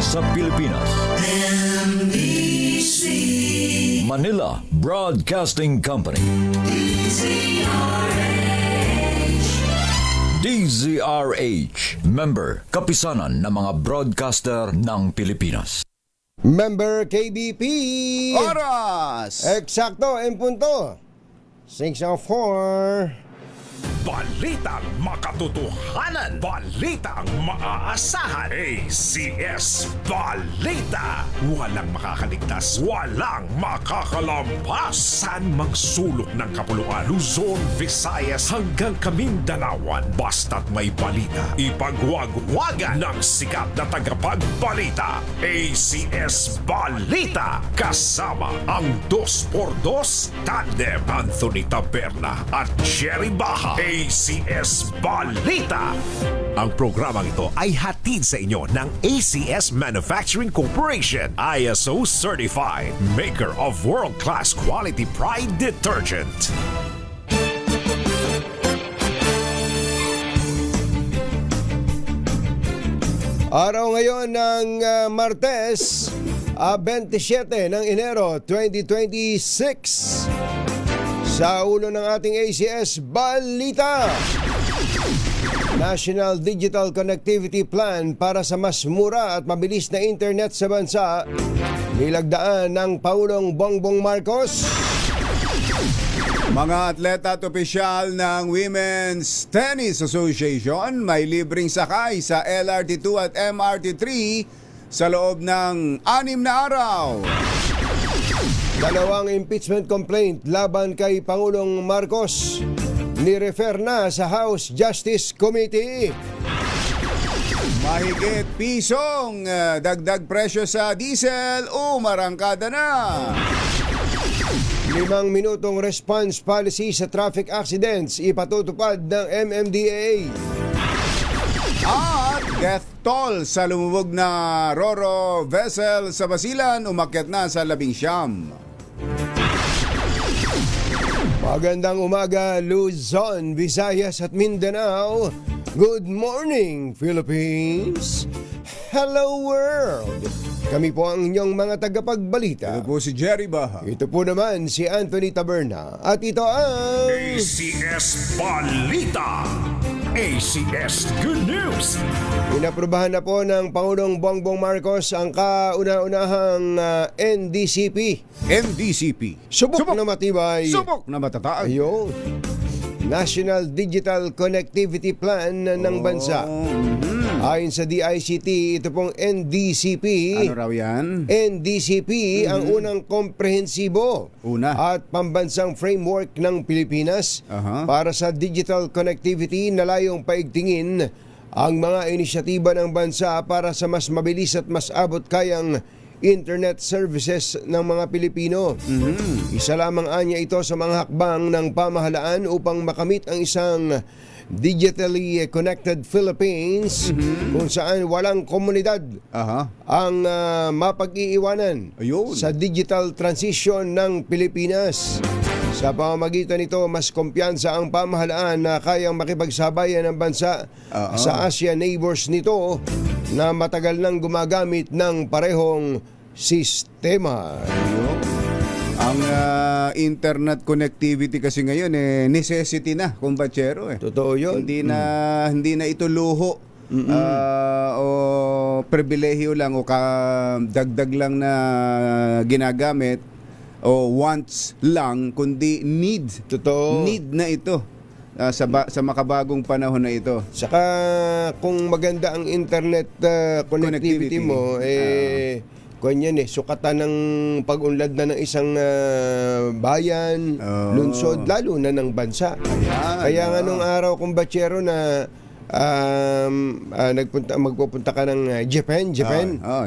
sa Pilipinas. NBC Manila Broadcasting Company. DZRH, member, kapisanan ng mga broadcaster ng Pilipinas. Member KBP. Oras! Eksakto, en punto. 6:04. Balitang makatotohanan. Balitang maaasahan. ACS Balita. Walang makakaligtas. Walang makakalampas. San magsulok ng kapuluan. Luzon, Visayas hanggang Kamindalawan. Basta't may balita. Ipagwagwagan ng sikat na tagapagbalita. ACS Balita. Kasama ang 2x2 tandem Anthony Taberna at Jerry Baha. ACS Balita. Ang programang ito ay hatid sa inyo ng ACS Manufacturing Corporation, ISO certified, maker of world-class quality Pride detergent. Araw ngayon ng Martes, 27 ng Enero 2026. Sa ulo ng ating ACS Balita, National Digital Connectivity Plan para sa mas mura at mabilis na internet sa bansa, nilagdaan ng Pangulong Bongbong Marcos. Mga atleta at opisyal ng Women's Tennis Association may libreng sakay sa LRT2 at MRT3 sa loob ng 6 na araw. Dalawang impeachment complaint laban kay Pangulong Marcos ni-refer na sa House Justice Committee. Mahigit pisong dagdag presyo sa diesel, umarangkada na. 5 minutong response policy sa traffic accidents ipatutupad ng MMDA. At death toll sa lumubog na Roro vessel sa Basilan umakyat na sa 19. Magandang umaga, Luzon, Visayas at Mindanao. Good morning, Philippines. Hello, world. Kami po ang inyong mga tagapagbalita. Ito po si Jerry Baha. Ito po naman si Anthony Taberna. At ito ang ACS Balita. ACS Good News. inaprobahan na po ng Pangulong Bongbong Marcos ang kauna-unahang NDCP. NDCP. Subok na matibay. Subok na matataag. Ayun. National Digital Connectivity Plan ng bansa. Ayon sa DICT, ito pong NDCP. Ano raw yan? NDCP ang unang komprehensibo Una. at pambansang framework ng Pilipinas Aha. para sa digital connectivity na layong paigtingin ang mga inisyatiba ng bansa para sa mas mabilis at mas abot kayang internet services ng mga Pilipino. Isa lamang anya ito sa mga hakbang ng pamahalaan upang makamit ang isang digitally connected Philippines kung saan walang komunidad Aha. ang mapag-iiwanan Ayun. sa digital transition ng Pilipinas. Sa pamamagitan nito, mas kumpiyansa ang pamahalaan na kayang makipagsabayan ng bansa sa ASEAN neighbors nito na matagal nang gumagamit ng parehong sistema. Ang internet connectivity kasi ngayon necessity na, kumbachero Totoo yun. Hindi na ito luho o pribilehiyo lang o dagdag lang na ginagamit o wants lang, kundi need. Totoo. Need na ito sa makabagong panahon na ito. Saka kung maganda ang internet connectivity mo, kanyan sukatan ng pag-unlad na ng isang bayan, lungsod, lalo na ng bansa. Kaya nga nung araw kong batsero na magpupunta ka ng Japan.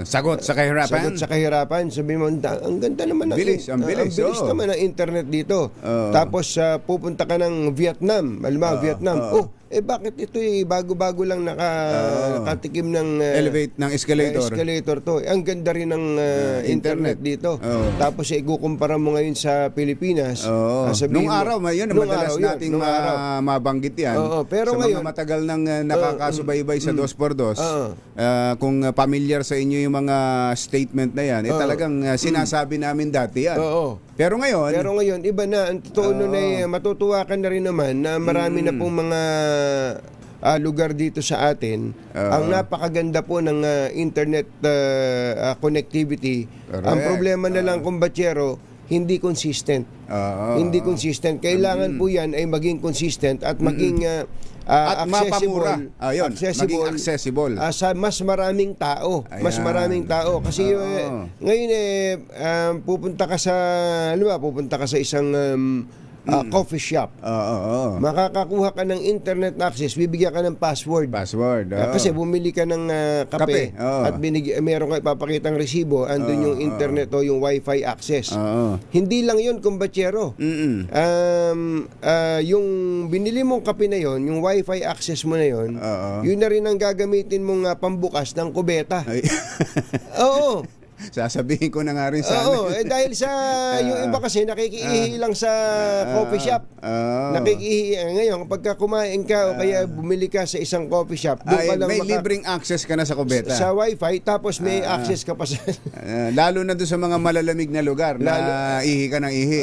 Sagot sa kahirapan. Sagot sa kahirapan. Sabi mo, ang ganda naman ng Ang bilis naman ng internet dito. Tapos pupunta ka ng Vietnam. Vietnam. bakit ito bago-bago lang nakatikim ng Elevate ng escalator. escalator to. Ang ganda rin ng internet dito. Tapos ikukumpara mo ngayon sa Pilipinas. Sabihin Nung mo- araw, yun, nung madalas araw yun, nating nung araw. mabanggit yan. Pero sa ngayon, mga matagal nang nakakasubaybay sa 2x2, kung familiar sa inyo yung mga statement na yan, talagang sinasabi namin dati yan. Pero ngayon, iba na. Ang totoo nun ay matutuwa ka na rin naman na marami na pong mga lugar dito sa atin. Ang napakaganda po ng internet connectivity. Correct. Ang problema na lang, kumbatsero, hindi consistent. Hindi consistent. Kailangan po yan ay maging consistent at maging at mapamura. accessible, Maging accessible. sa mas maraming tao. Mas Ayan. maraming tao. Kasi ngayon pupunta ka sa isang coffee shop. Makakakuha ka ng internet access, bibigyan ka ng password. Kasi bumili ka ng kape, at meron ka ipapakitang resibo, andun yung internet o yung wifi access. Hindi lang yun, kumbatsero. Yung binili mong kape na yon, yung wifi access mo na yon, yun na rin ang gagamitin mong pambukas ng kubeta. Oo. Sasabihin ko na nga rin sa dahil sa yung iba kasi nakikiihi lang sa coffee shop. Nakikiihi ngayon pagka kumain ka o kaya bumili ka sa isang coffee shop, doon ka lang may libreng access ka na sa kubeta. sa wifi, tapos may access ka pa sa lalo na doon sa mga malalamig na lugar na ihi ka ng ihi.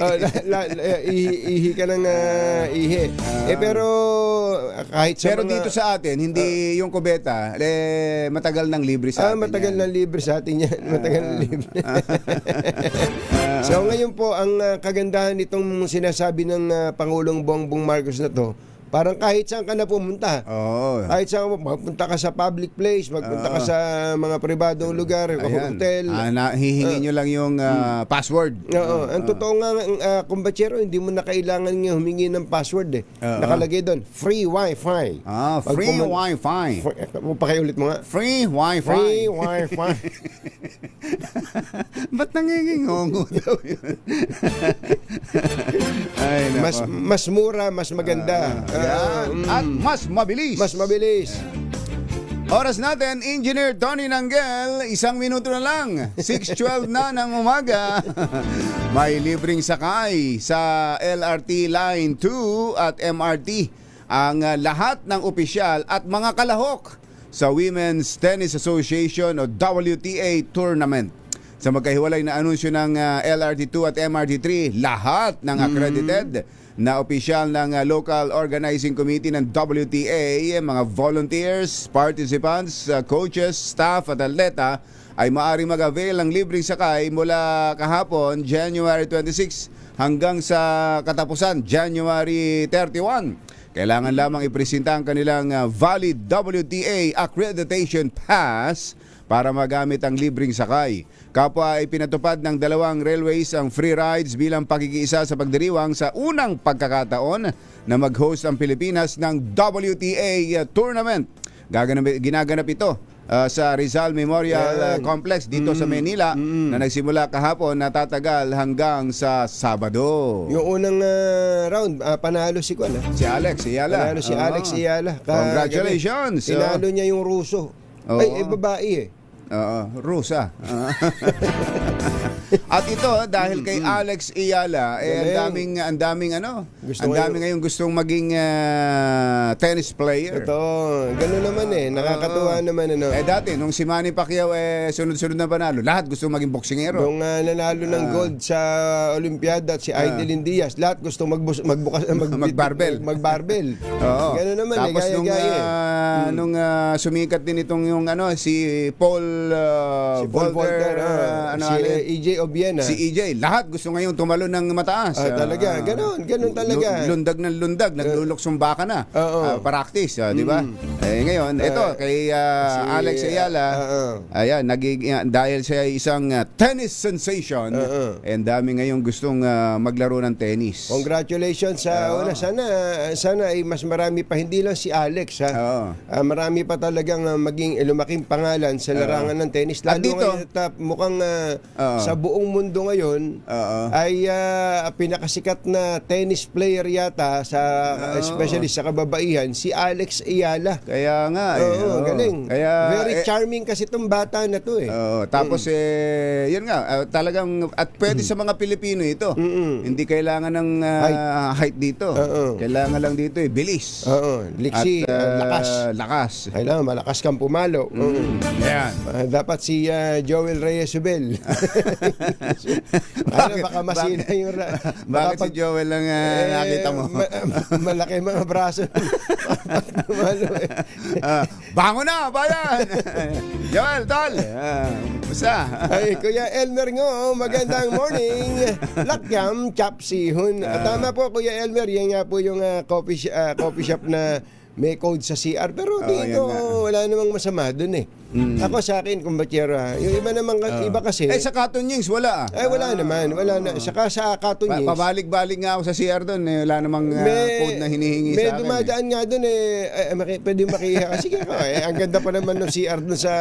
ihi ka ng ihi. Pero kahit sa Pero mga dito sa atin, hindi yung kubeta, matagal nang libre sa atin. matagal yan. na libre sa atin yan. Matagal na libre. So ngayon po, ang kagandahan nitong sinasabi ng Pangulong Bongbong Marcos na to, parang kahit saan ka na pumunta. Kahit saan magpunta ka sa public place, magpunta ka sa mga pribadong lugar, hotel. Hihingi nyo lang yung password. Ang totoo nga, kumbatsero, hindi mo na kailangan nga humingi ng password. Nakalagay doon, free wifi. Free wifi. Pakiulit mo nga. Free wifi. Free wifi. Ba't nangingingongo daw yun? Ay, nako. Mas mura, mas maganda. At mas mabilis. Mas mabilis. Oras natin, Engineer Tony Nanggel, 1 minuto na lang. 6:12 na ng umaga. May libreng sakay sa LRT Line 2 at MRT ang lahat ng opisyal at mga kalahok sa Women's Tennis Association o WTA Tournament. Sa magkahiwalay na anunsyo ng LRT2 at MRT3, lahat ng accredited na opisyal ng local organizing committee ng WTA, mga volunteers, participants, coaches, staff at atleta ay maaari mag-avail ng libreng sakay mula kahapon, January 26 hanggang sa katapusan, January 31. Kailangan lamang ipresenta ang kanilang valid WTA accreditation pass para magamit ang libreng sakay. Kapwa ay pinatupad ng 2 railways ang free rides bilang pakikiisa sa pagdiriwang sa unang pagkakataon na mag-host ang Pilipinas ng WTA tournament. Ginaganap ito sa Rizal Memorial Complex dito sa Manila na nagsimula kahapon na tatagal hanggang sa Sabado. Yung unang round, panalo si Kuan. Si Alex Ayala. Panalo si Alex Ayala. Congratulations. Tinalo niya yung Ruso. Ay, babae Rusa. At ito dahil kay Alex Ayala, ang daming ngayong gustong maging tennis player. Ito, gano'n naman nakakatuwa naman Dati nung si Manny Pacquiao sunod-sunod na panalo, lahat gustong maging boksingero. Nung nanalo ng gold sa Olympiada at si Aidelin Diaz, lahat gusto magbarbell. Gano'n naman Tapos gaya-gaya. nung sumikat din itong yung si Paul Volter, si EJ Obiena. Si EJ, lahat gusto ngayong tumalo ng mataas. Talaga, ganun talaga. Lundag ng lundag, nagluluksong baka na. Practice, di ba? Ngayon, ito kay Alex Ayala, ayan, dahil siya ay isang tennis sensation, and dami ngayong gustong maglaro ng tennis. Congratulations sa una. Sana ay mas marami pa, hindi lang si Alex, marami pa talagang maging lumaking pangalan sa larangan ng tennis. At Lalo dito, ngayon at mukhang sa buong mundo ngayon ay pinakasikat na tennis player yata especially sa kababaihan, si Alex Ayala. Kaya nga Oo, galing. Kaya, Very charming kasi itong bata na to eh. tapos yun nga, talagang at pwede sa mga Pilipino ito. Hindi kailangan ng height dito. Kailangan lang dito bilis. Oo, liksi, Lakas. Kailangan malakas kang pumalo. Yan. Dapat si Joel Reyes-Ubel. Baka masina yung... Bakit si Joel lang nakita mo? Malaki mga braso. Pumalo eh. Bango na, bayan! Joel, tol! Basta? Ay, Kuya Elmer ngo, magandang morning. Lakyam, chapsihon. Tama po, Kuya Elmer, yan nga po yung coffee shop na may code sa CR. Pero dito, wala namang masama dun eh. Ako sa akin, kumbachera, yung iba naman, iba kasi... Sa Cotton Wings, wala. Wala naman, wala na. Saka sa Cotton Wings... Pabalik-balik nga ako sa CR doon. Wala namang code na hinihingi sa akin. May dumadaan nga doon pwede makiha. Sige ko, ang ganda pa naman ng CR doon sa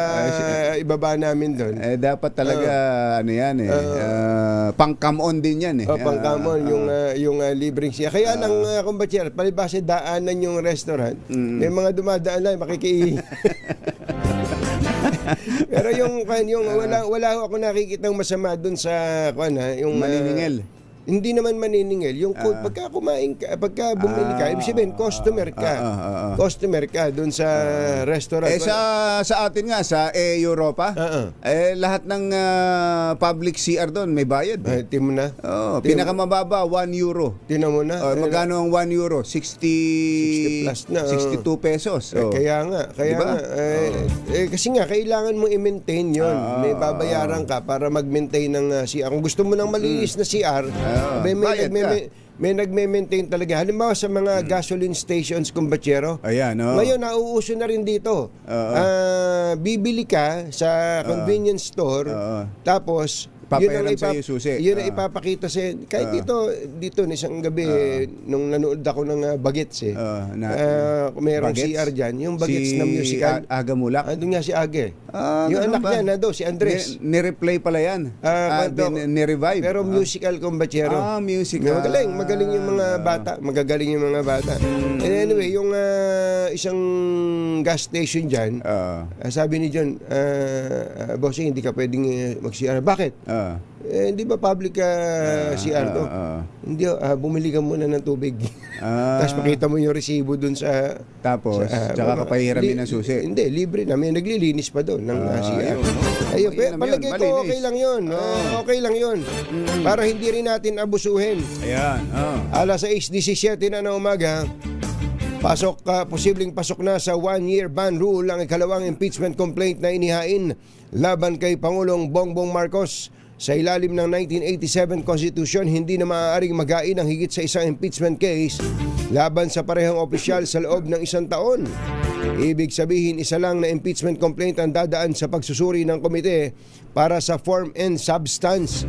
ibaba namin doon. Dapat talaga, pang-come on din yan Pang-come on, yung libreng CR. Kaya lang, kumbachera, palibasa daanan yung restaurant, may mga dumadaan lang, makikihi. Pero yung wala ako nakikitang masama doon sa yung maniningil. Hindi naman maniningil. Yung pagka kumain ka, pagka bumili ka, ibig sabihin customer ka. Customer ka doon sa restaurant. Sa atin nga sa Europa, lahat ng public CR doon may bayad. Tingnan mo na. Pinakamababa 1 euro. Tingnan mo na. Magkano ang 1 euro? 60 plus na. 62 pesos. Kaya nga, Diba? kasi nga kailangan mo i-maintain 'yon. May babayaran ka para mag-maintain ng CR. Kung gusto mo ng malinis na CR, may nagme-maintain talaga. Halimbawa sa mga gasoline stations, kumbachero. Ayan, Ngayon, nauuso na rin dito. Bibili ka sa convenience store, tapos Papayaran sa iyo susi. Yun ang ipapakita sa kahit dito na isang gabi nung nanood ako ng Bagets mayroong Bagets? CR dyan, yung Bagets na musical. Aga Mulak? Andun nga si Age. ganun Yung anak ba? niya na si Andres. Ni-replay pala yan. Ni-revive. Pero musical kumbachero. Musical. Magaling yung mga bata. Magagaling yung mga bata. And anyway, yung isang gas station dyan, sabi ni John, bossing, hindi ka pwedeng mag-CR. Bakit? Hindi ba public CR to? Hindi, bumili ka muna ng tubig. Tapos pakita mo yung resibo dun sa... Tapos, tsaka kapahiramin ng susi. Hindi, libre na. May naglilinis pa doon ng CR. Ayun, palagay ko okay lang yun. Okay lang yun. Para hindi rin natin abusuhin. Ayan. Alas 6:17 na ng umaga, posibleng pasok na sa 1-year ban rule ang ikalawang impeachment complaint na inihain laban kay Pangulong Bongbong Marcos. Sa ilalim ng 1987 Constitution, hindi na maaaring magain ang higit sa isang impeachment case laban sa parehong opisyal sa loob ng 1 taon. Ibig sabihin, isa lang na impeachment complaint ang dadaan sa pagsusuri ng komite para sa form and substance.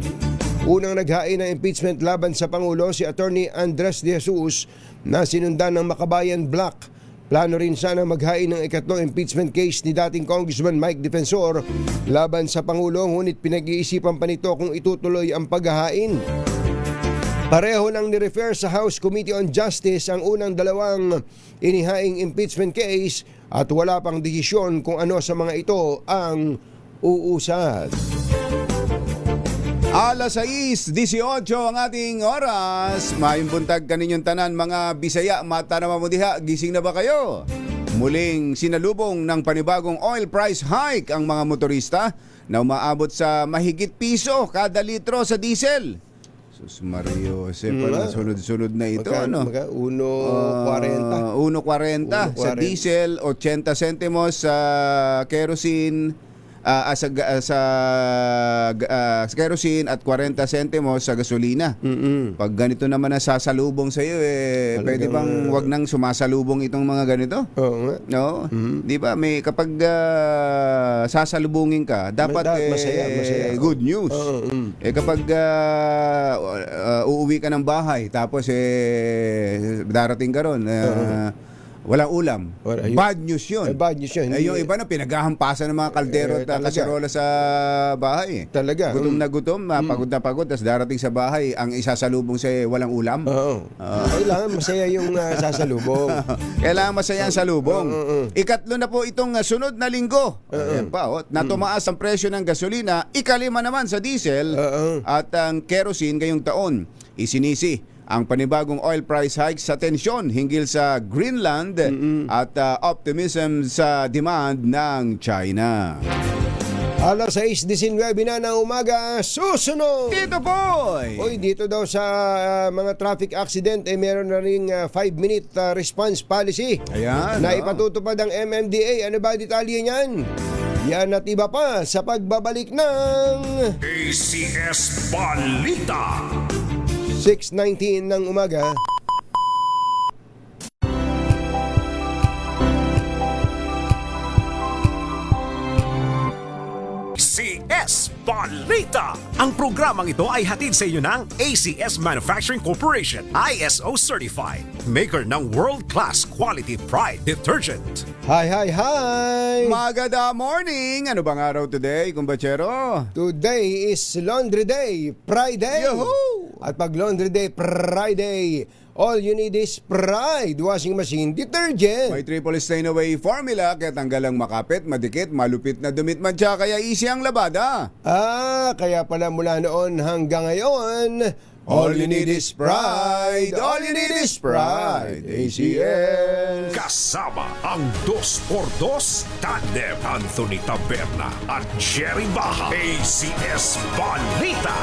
Unang naghain ng impeachment laban sa Pangulo si Attorney Andres de Jesus na sinundan ng Makabayan Black. Plano rin sana maghain ng ikatlong impeachment case ni dating Congressman Mike Defensor laban sa Pangulo, ngunit pinag-iisipan pa nito kung itutuloy ang paghahain. Pareho nang ni-refer sa House Committee on Justice ang unang dalawang inihaing impeachment case at wala pang desisyon kung ano sa mga ito ang uusad. Alas 6:18 ang ating oras. Mayong buntag kaninyong tanan mga Bisaya, mata na mamudiha, gising na ba kayo? Muling sinalubong ng panibagong oil price hike ang mga motorista na umaabot sa mahigit piso kada litro sa diesel. Sus Mario, pala sunod-sunod na ito. Magkano? 1.40. 1.40 sa diesel, 80 centimos sa kerosene. Sa kerosene at 40 centimos sa gasolina. Pag ganito naman ang sasalubong sa iyo, pwede bang wag nang sumasalubong itong mga ganito? Oo nga. No? Di ba? May kapag sasalubungin ka, dapat masaya. good news. Kapag uuwi ka ng bahay tapos darating ka ron, walang ulam. Wala, Bad news yun. Bad news yun. Yung iba na pinaghahampasan ng mga kaldero at talaga. kaserola sa bahay. Talaga. Gutom na gutom, pagod na pagod, tapos darating sa bahay, ang isasalubong sa walang ulam. Oo. Kailangan masaya yung sasalubong. Kailangan masaya ang salubong. Ikatlo na po itong sunod na linggo. Ayan pa, na tumaas ang presyo ng gasolina, ikalima naman sa diesel at ang kerosene ngayong taon. Isinisi ang panibagong oil price hike sa tensyon hinggil sa Greenland at optimism sa demand ng China. Alas 6:19 na ng umaga, susunod! Dito boy! Uy, dito daw sa mga traffic accident, meron na ring 5-minute response policy Ayan. na ipatutupad ang MMDA. Ano ba detalye niyan? Yan at iba pa sa pagbabalik ng ACS Balita. 6:19 ng umaga. CS Balita. Ang programang ito ay hatid sa inyo ng ACS Manufacturing Corporation, ISO certified, maker ng world-class quality Pride detergent. Hi, hi, hi! Magada morning! Ano bang araw today, kumbachero? Today is Laundry Day, Friday. Yahoo! At pag Laundry Day, Friday, all you need is Pride washing machine detergent. May triple stain away formula kaya tanggal ang makapit, madikit, malupit na dumit mancha kaya easy ang labada. Kaya pala mula noon hanggang ngayon, all you need is Pride. All you need is Pride. ACS. Kasama ang 2x2 tandem Anthony Taberna at Jerry Baja. ACS Balita.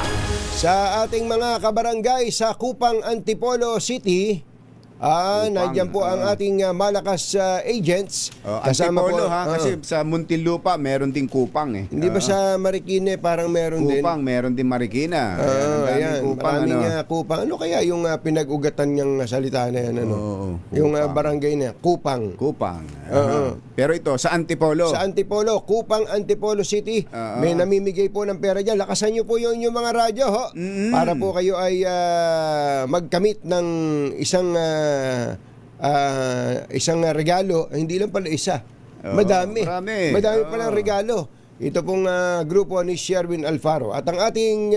Sa ating mga kabarangay sa Kupang, Antipolo City, nandiyan po ang ating malakas agents. Antipolo kasi sa Muntinlupa meron ding Kupang eh. Hindi ba sa Marikina parang meron din? Kupang, meron din Marikina. Ayan, maraming Kupang. Ano kaya yung pinag-ugatan niyang salita na yan? Yung barangay na Kupang. Kupang. Pero ito, sa Antipolo. Sa Antipolo, Kupang, Antipolo City. May namimigay po ng pera dyan. Lakasan niyo po yung mga radyo, ho. Para po kayo ay magkamit ng isang regalo. Hindi lang pala isa. Madami. Madami palang regalo. Ito pong grupo ni Sherwin Alfaro. At ang ating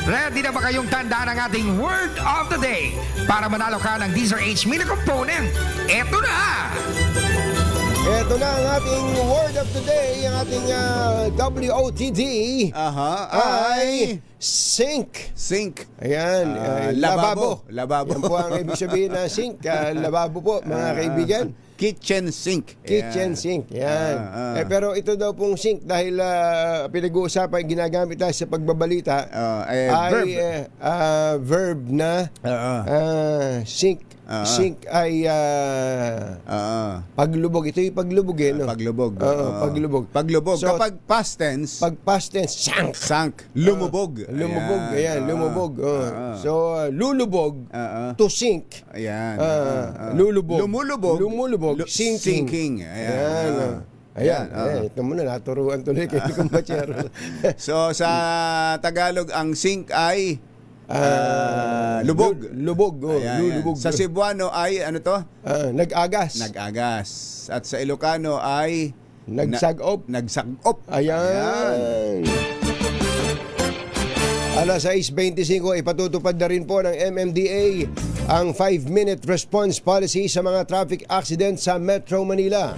Ready na ba kayong tandaan ang ating word of the day para manalo ka ng DZRH Mini Component? Eto na! Ito na ang ating word of the day, ang ating WOTD ay sink. Sink. Ayan, lababo. Lababo. Yan po ang ibig sabihin na sink, lababo po mga kaibigan. Kitchen sink. Kitchen sink, yan. Pero ito daw pong sink dahil pinag-uusapan, ginagamit tayo sa pagbabalita, verb na sink. Sink ay paglubog. Ito yung paglubog eh, no? Paglubog. Paglubog. Paglubog. So, kapag past tense, pag past tense, sank. sank. Lumubog. Lumubog, ayan, lumubog. So, lulubog, to sink. Ayan. Lulubog. Lumulubog. Sinking. Sinking. Ayan. Ayan. Ito muna, naturuan tuloy kay Kumbachero. So, sa Tagalog, ang sink ay lubog. Lubog. Lulubog. Sa Cebuano ay, ano to? Nag-agas. Nag-agas. At sa Ilocano ay Nagsagop. nagsagop. Ayan. Alas 6:25, ipatutupad na rin po ng MMDA ang 5-minute response policy sa mga traffic accident sa Metro Manila.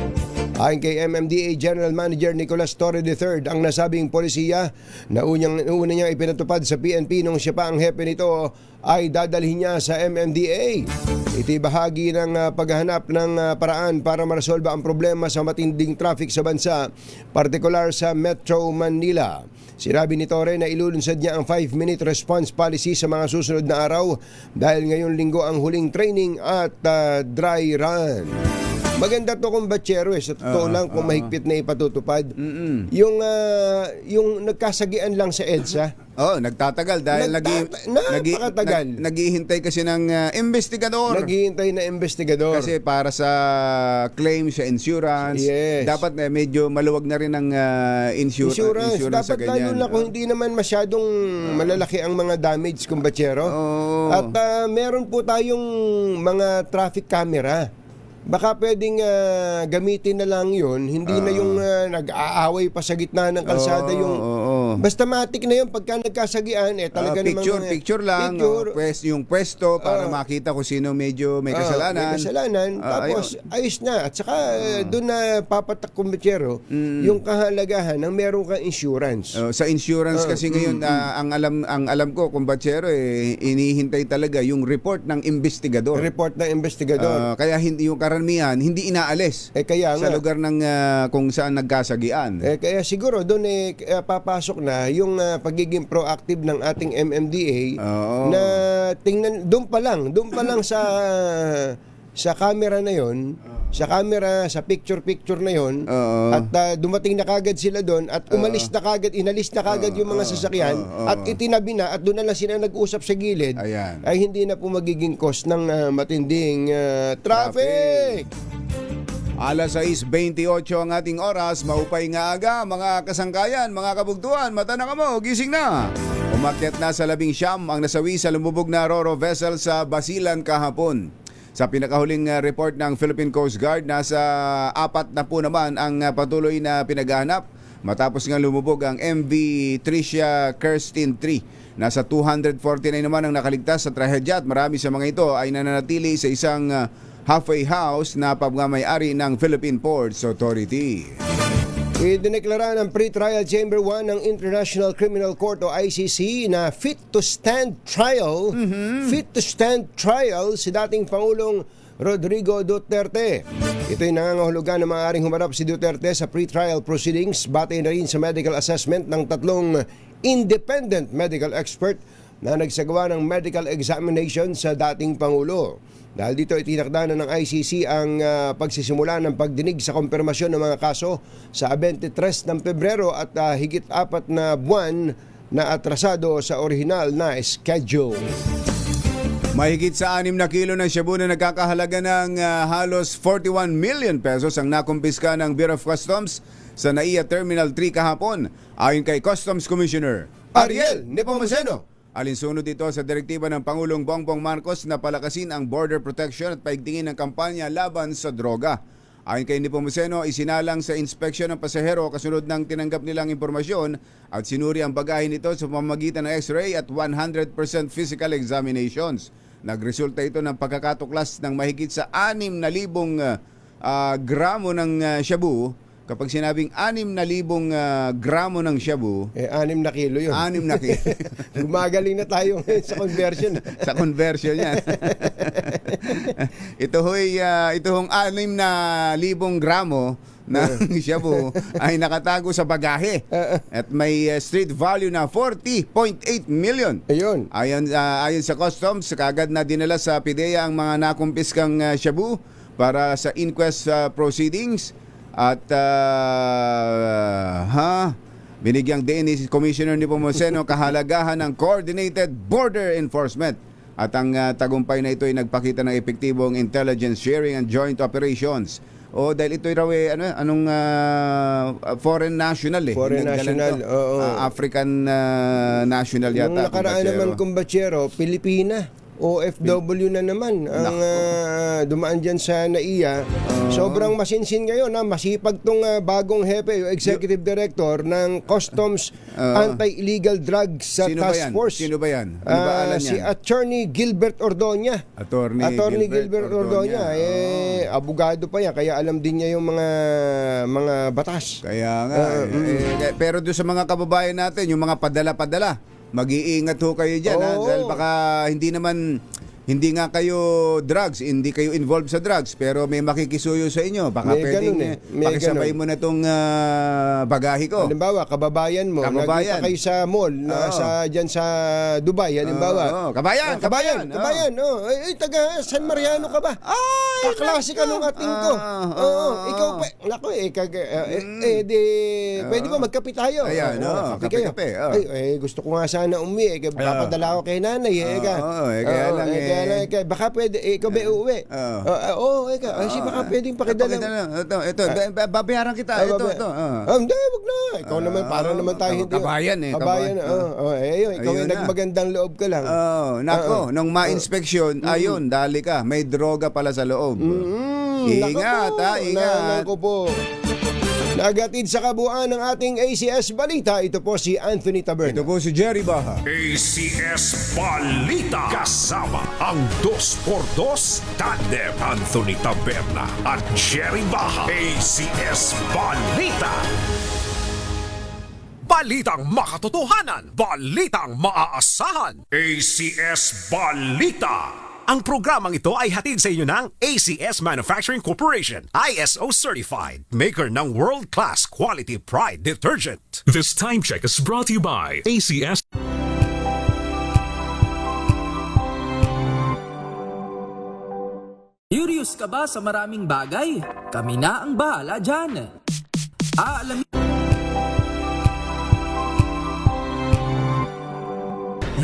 Ayon kay MMDA General Manager Nicolas Torre III, ang nasabing polisiya na una niyang ipinatupad sa PNP nung siya pa ang hepe nito ay dadalhin niya sa MMDA. Ito'y bahagi ng paghahanap ng paraan para maresolba ang problema sa matinding traffic sa bansa, partikular sa Metro Manila. Sinabi ni Torre na ilulunsad niya ang 5-minute response policy sa mga susunod na araw dahil ngayong linggo ang huling training at dry run. Maganda to kung batsero sa totoo lang kung mahigpit na ipatutupad. Yung nagkasagian lang sa EDSA. Nagtatagal dahil napakatagal. naghihintay kasi ng investigador. Naghihintay na investigador. Kasi para sa claim sa insurance, Yes. dapat medyo maluwag na rin ang insurance sa Dapat lalo ganyan. na kung hindi naman masyadong malalaki ang mga damage kung batsero. At meron po tayong mga traffic camera. Baka pwedeng gamitin na lang yun. Hindi na yung nag-aaway pa sa gitna ng kalsada basta matik na yun pagka nagkasagian talaga Picture lang, yung pwesto para makita kung sino medyo may kasalanan. May kasalanan. Tapos ayos na. At saka doon na papatak kumbitsero yung kahalagahan ng meron kang insurance. Sa insurance kasi ngayon ang alam ko kumbatsero inihintay talaga yung report ng investigador. Report ng investigador. Kaya hindi yung karamihan hindi inaalis Kaya sa nga. lugar ng kung saan nagkasagian. Kaya siguro doon papasok na yung pagiging proactive ng ating MMDA na tingnan doon pa lang sa camera na yon, sa picture na yon, at dumating na kagad sila doon at inalis na kagad yung mga sasakyan at itinabi na at doon na lang sila nag-usap sa gilid. Ayan. Ay hindi na po magiging cause ng matinding traffic. Alas 6:28 ang ating oras, maupay nga aga, mga kasangkayan, mga kabugtuan, mata na kamo, gising na. Umakyat na sa 19 ang nasawi sa lumubog na Roro vessel sa Basilan kahapon. Sa pinakahuling report ng Philippine Coast Guard, nasa 4 na po naman ang patuloy na pinaghahanap matapos nga lumubog ang MV Tricia Kirsten 3. Nasa 249 naman ang nakaligtas sa trahedya at marami sa mga ito ay nananatili sa isang halfway house na pagmamayari ng Philippine Ports Authority. Idineklara ng Pre-Trial Chamber 1 ng International Criminal Court o ICC na fit to stand trial si dating Pangulong Rodrigo Duterte. Ito'y nangangahulugan na maaaring humarap si Duterte sa pre-trial proceedings batay na rin sa medical assessment ng 3 independent medical expert na nagsagawa ng medical examination sa dating Pangulo. Dahil dito itinakda na ng ICC ang pagsisimula ng pagdinig sa kumpirmasyon ng mga kaso sa 23 ng Pebrero at higit 4 na buwan na atrasado sa orihinal na schedule. Mahigit sa 6 na kilo ng shabu na nagkakahalaga ng halos 41 million pesos ang nakumpiska ng Bureau of Customs sa NAIA Terminal 3 kahapon ayon kay Customs Commissioner Ariel Nepomuceno. Alinsunod dito sa direktiba ng Pangulong Bongbong Marcos na palakasin ang border protection at paigtingin ng kampanya laban sa droga. Ayon kay Nepomuceno, isinalang sa inspeksyon ng pasahero kasunod ng tinanggap nilang impormasyon at sinuri ang bagahe nito sa pamamagitan ng X-ray at 100% physical examinations. Nagresulta ito ng pagkakatuklas ng mahigit sa 6,000 gramo ng shabu. Kapag sinabing 6,000 gramo ng shabu, 6 na kilo yun. 6 na kilo. Gumagaling na tayo ngayon sa conversion. Sa conversion yan. Ito hong 6,000 gramo ng shabu ay nakatago sa bagahe at may street value na 40.8 million. Ayun. Ayon sa customs, kagad na dinala sa PIDEA ang mga nakumpiskang shabu para sa inquest proceedings. At binigyang din ni Commissioner Nepomuceno kahalagahan ng coordinated border enforcement. At ang tagumpay na ito ay nagpakita ng epektibong intelligence sharing and joint operations. Dahil ito raw foreign national Foreign national, oo. African national yata. Nung nakaraan naman kumbatsero, Pilipina. OFW na naman ang dumaan dyan sa NAIA. Sobrang masinsin ngayon. Masipag tong bagong hepe, yung executive director ng Customs Anti-Illegal Drugs sa Task Force. Sino ba yan? Ano ba alam Si yan? Attorney Gilbert Ordoña. Attorney Gilbert Ordoña. Abogado pa yan, kaya alam din niya yung mga batas. Kaya nga. Pero doon sa mga kababayan natin, yung mga padala-padala, mag-iingat ho kayo dyan. Oo. Dahil baka hindi naman hindi nga kayo drugs, hindi kayo involved sa drugs, pero may makikisuyo sa inyo. Baka May pwedeng ganun May pakisabay ganun. mo na tong bagahe ko. Halimbawa, kababayan mo, Kababayan. nagpunta kayo sa mall, dyan sa Dubai, halimbawa. Kabayan. Taga San Mariano ka ba? Ay, kaklase ka nung ating ko. Ikaw pa. Naku, pwede ba magkape tayo? Ayan, kape-kape. Gusto ko nga sana papadala ko kay nanay. Kaya lang Baka pwede, ikaw ba uuwi? Baka pwedeng pakidala. Ito, babayaran kita. Ito. Hindi, wag na. Ikaw naman, para naman tayo hindi. Kabayan. Ikaw yung nagmagandang loob ka lang. Nako, nung ma-inspeksyon, ayun, dali ka. May droga pala sa loob. Ingat. Nalang ko po. Nagatid sa kabuuan ng ating ACS Balita, ito po si Anthony Taberna. Ito po si Jerry Baha. ACS Balita kasama ang 2x2 Tandem Anthony Taberna at Jerry Baha. ACS Balita. Balitang makatotohanan, balitang maaasahan. ACS Balita. Ang programang ito ay hatid sa inyo ng ACS Manufacturing Corporation, ISO certified, maker ng world-class quality Pride detergent. This time check is brought to you by ACS. Curious ka ba sa maraming bagay? Kami na ang bahala dyan. Aalamin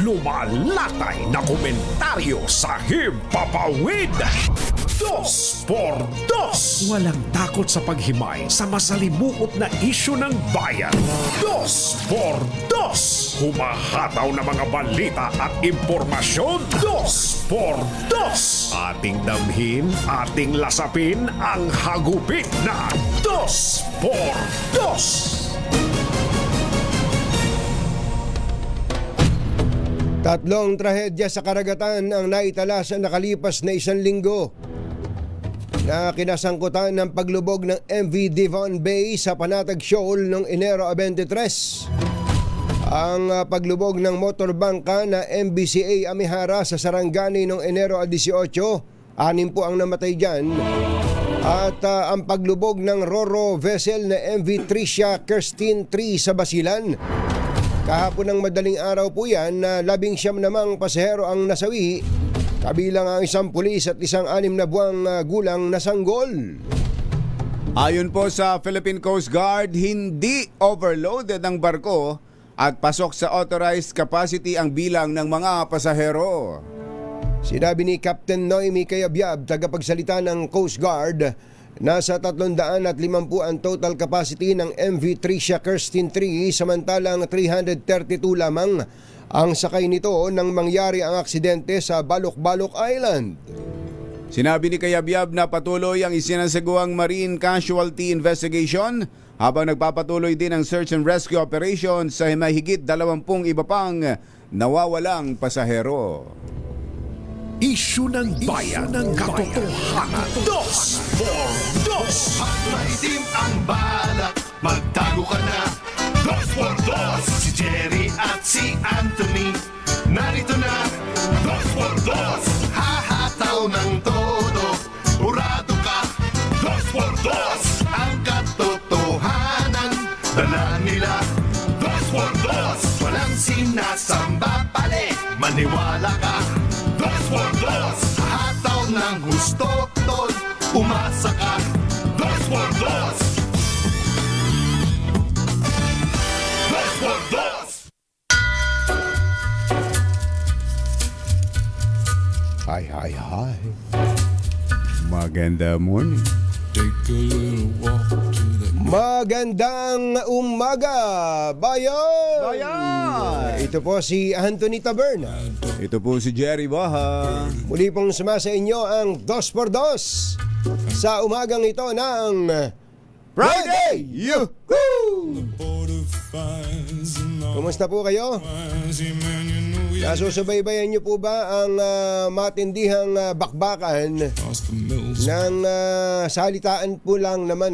Lumalatay na komentaryo sa Himpapawid. 2x2. Walang takot sa paghimay sa masalimuot na isyu ng bayan. 2x2. Humahataw na mga balita at impormasyon. 2x2. Ating damhin, ating lasapin ang hagupit na 2x2. Tatlong trahedya sa karagatan ang naitala sa nakalipas na 1 linggo na kinasangkutan ng paglubog ng MV Devon Bay sa Panatag Shoal noong Enero 23. Ang paglubog ng motorbangka na MBCA Amihara sa Sarangani noong Enero 18, 6 po ang namatay dyan. At ang paglubog ng Roro vessel na MV Tricia Kirstine 3 sa Basilan. Kahapon ng madaling araw po yan na 19 namang pasahero ang nasawi, kabilang ang 1 pulis at 1 6 na buwang gulang na sanggol. Ayon po sa Philippine Coast Guard, hindi overloaded ang barko at pasok sa authorized capacity ang bilang ng mga pasahero. Sinabi ni Captain Noemi Kayabyab, tagapagsalita ng Coast Guard, nasa 350 ang total capacity ng MV Tricia Kirstine 3, samantalang 332 lamang ang sakay nito nang mangyari ang aksidente sa Balok-Balok Island. Sinabi ni Kayabyab na patuloy ang isinasagawaang marine casualty investigation habang nagpapatuloy din ang search and rescue operation sa mahigit 20 iba pang nawawalang pasahero. Isyu ng bayan ng katotohanan. 2x2. Maitim ang balak, magtago ka na. 2x2. Si Jerry at si Anthony, narito na. 2x2. Hahataw ng todo, urado ka. 2x2. Ang katotohanan, dala nila. 2x2. Walang sinasamba pale, maniwala ka. 2x2. Hataw ng gusto, tol, umasa ka. 2x2. 2x2. Hi. Maganda morning. Magandang umaga, bayan! Bayan! Ito po si Anthony Taberna. Ito po si Jerry Baha. Muli pong sumasa inyo ang 2x2 sa umagang ito ng Friday! Yuhuu! Kumusta po kayo? Nasusubaybayan niyo po ba ang matindihang bakbakan ng salitaan po lang naman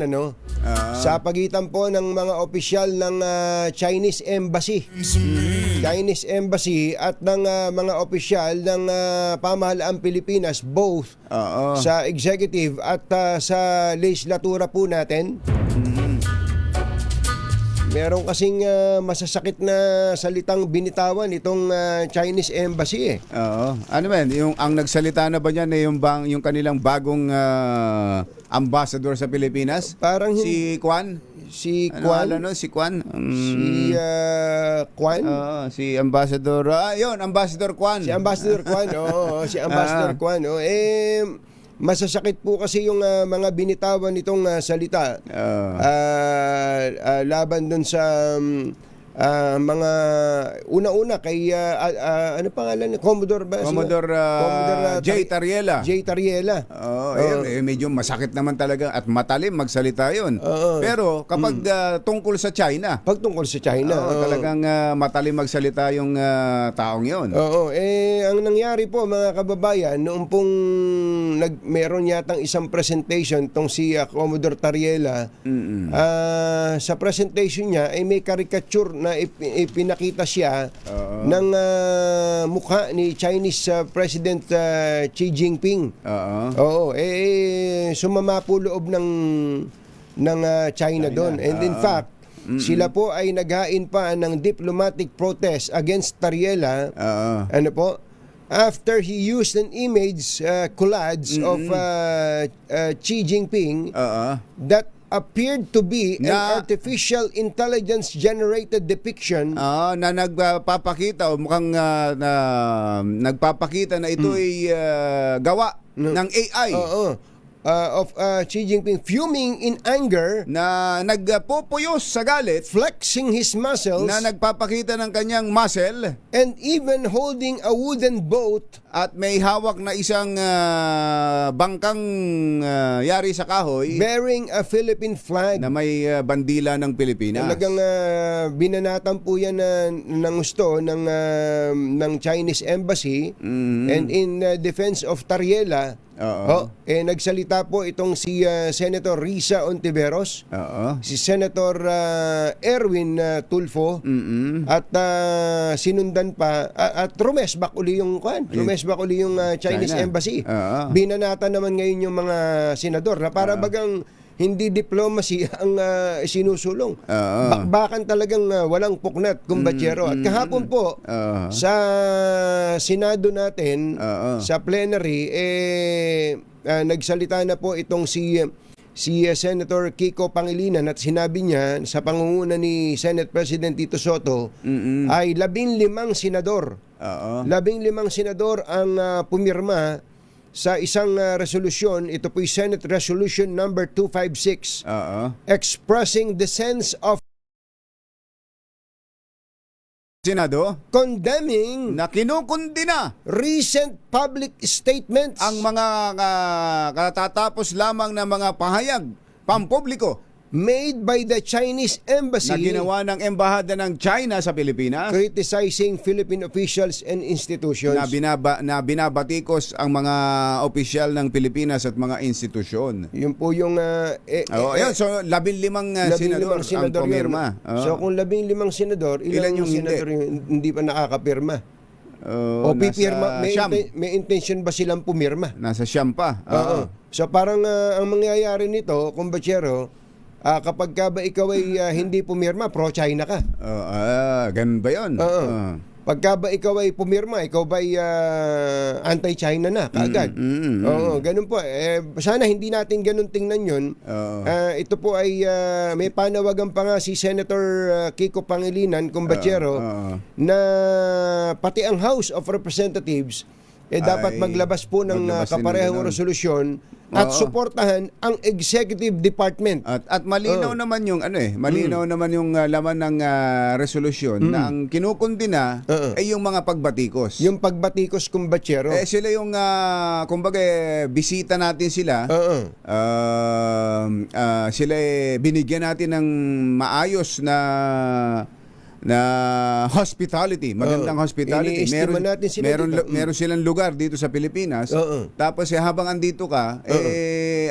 sa pagitan po ng mga opisyal ng Chinese Embassy. Chinese Embassy at ng mga opisyal ng pamahalaang Pilipinas, both sa executive at sa legislatura po natin. Meron kasing masasakit na salitang binitawan itong Chinese Embassy Oo. Ano man, ang nagsalita na ba niyan yung kanilang bagong ambassador sa Pilipinas? Parang Si Kwan? si Ano Kwan, alam no? Si Kwan? si Kwan, Si Ambassador, Ambassador Kwan. si Ambassador Kwan, si Ambassador Kwan. Masasakit po kasi yung mga binitawan nitong salita laban dun sa mga una-una kay ano pangalan, Commodore ba? Commodore J. Tariela. J. Tariela. Medyo masakit naman talaga at matalim magsalita yun. Pero kapag tungkol sa China, Pagtungkol sa China. talagang matalim magsalita yung taong yun. Ang nangyari po mga kababayan, noong pong meron yatang isang presentation tong si Commodore Tariela, sa presentation niya ay may caricature na ipinakita siya ng mukha ni Chinese President Xi Jinping. Sumama po loob ng China doon. And in fact, sila po ay naghain pa ng diplomatic protest against Tariela. After he used an image collage of Xi Jinping that appeared to be an artificial intelligence generated depiction na nagpapakita o mukhang nagpapakita na ito ay gawa ng AI. Of Xi Jinping fuming in anger, Na nagpupuyos sa galit, flexing his muscles, na nagpapakita ng kanyang muscle, and even holding a wooden boat at may hawak na isang bangkang yari sa kahoy bearing a Philippine flag. na may bandila ng Pilipinas. Talagang binanatan po yan ng gusto ng Chinese Embassy. And in defense of Tariela, nagsalita po itong si Senator Risa Ontiveros, si Senator Erwin Tulfo, at sinundan pa at rumesbak uli yung Chinese China. Embassy. Binanatan naman ngayon yung mga senador na para bagang hindi diplomacy ang sinusulong. Bakbakan talagang walang puknat, kumbatsero. At kahapon po, sa Senado natin, sa plenary, nagsalita na po itong si Senator Kiko Pangilinan at sinabi niya sa pangunguna ni Senate President Tito Soto ay 15 senador. 15 senador ang pumirma sa isang resolusyon. Ito po'y Senate Resolution number 256 expressing the sense of Senado condemning na kinukundina recent public statements ang mga katatapos lamang na mga pahayag pampubliko made by the Chinese Embassy na ginawa ng Embahada ng China sa Pilipinas, criticizing Philippine officials and institutions. na binabatikos ang mga opisyal ng Pilipinas at mga institusyon. Yun po yung So 15 senador ang pumirma. So kung 15 senador, ilan yung senador yung hindi pa nakakapirma? O pipirma, may intention ba silang pumirma? Nasa siyam pa. So parang ang mangyayari nito, kumbatsero, kapag ka ba ikaw ay hindi pumirma, pro-China ka. Ganun ba yun? Pagka ba ikaw ay pumirma, ikaw ba ay anti-China na kaagad? Ganun po. Sana hindi natin ganun tingnan yun. Ito po ay may panawagan pa nga si Senator Kiko Pangilinan, kumbatsero, na pati ang House of Representatives dapat maglabas po ng kaparehong resolusyon at suportahan ang executive department. At malinaw naman yung malinaw naman yung laman ng resolusyon na ang kinukundina ay yung mga pagbatikos. Yung pagbatikos, kumbatsero. Sila yung kumbaga bisita natin sila. Sila binigyan natin ng maayos na na hospitality, magandang hospitality. Iniestima natin sila dito. Meron silang lugar dito sa Pilipinas. Oo. Tapos habang andito ka,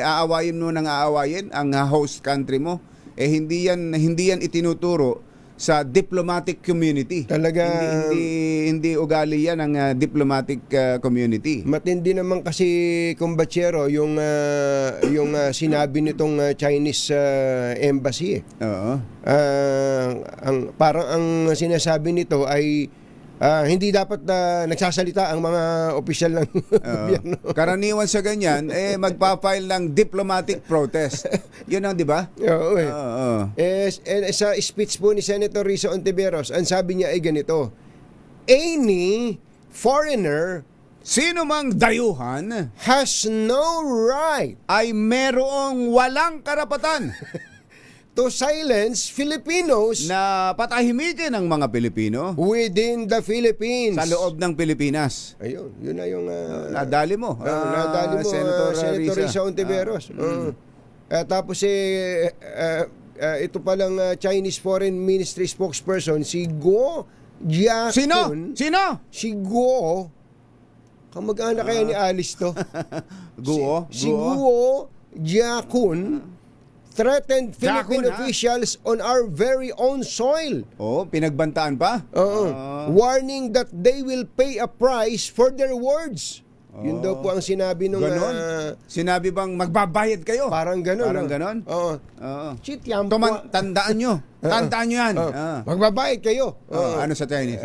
aawayin mo ng aawayin ang host country mo. Hindi yan itinuturo sa diplomatic community. Talaga. Hindi ugali yan ng diplomatic community. Matindi naman kasi kumbatsero yung sinabi nitong Chinese embassy. Oo. Parang ang sinasabi nito ay hindi dapat nagsasalita ang mga opisyal ng gobyerno. Karaniwan sa ganyan, magpa-file ng diplomatic protest. Yun ang, di ba? Oo. Oo. Sa speech po ni Senator Risa Ontiveros, ang sabi niya ay ganito: any foreigner Sino mang dayuhan has no right ay merong walang karapatan to silence Filipinos na patahimikin ang mga Pilipino within the Philippines. sa loob ng Pilipinas. Ayun, yun na yung Nadali mo, nadali mo, Senator Risa Ontiveros. Tapos ito palang Chinese Foreign Ministry spokesperson, si Guo Jiakun. Sino? Si Guo, kamag-anak kaya ni Alice to? Guo? Si Guo Jiakun threatened Philippine Jiakun, ha? officials on our very own soil. Oh, pinagbantaan pa? Warning that they will pay a price for their words. Yun daw po ang sinabi nung Ganon? Sinabi bang magbabayad kayo? parang ganon. Parang ganon? Oo. Oo. Chitiam Tandaan nyo. Tandaan nyo yan. Magbabayad kayo. Ano sa Chinese?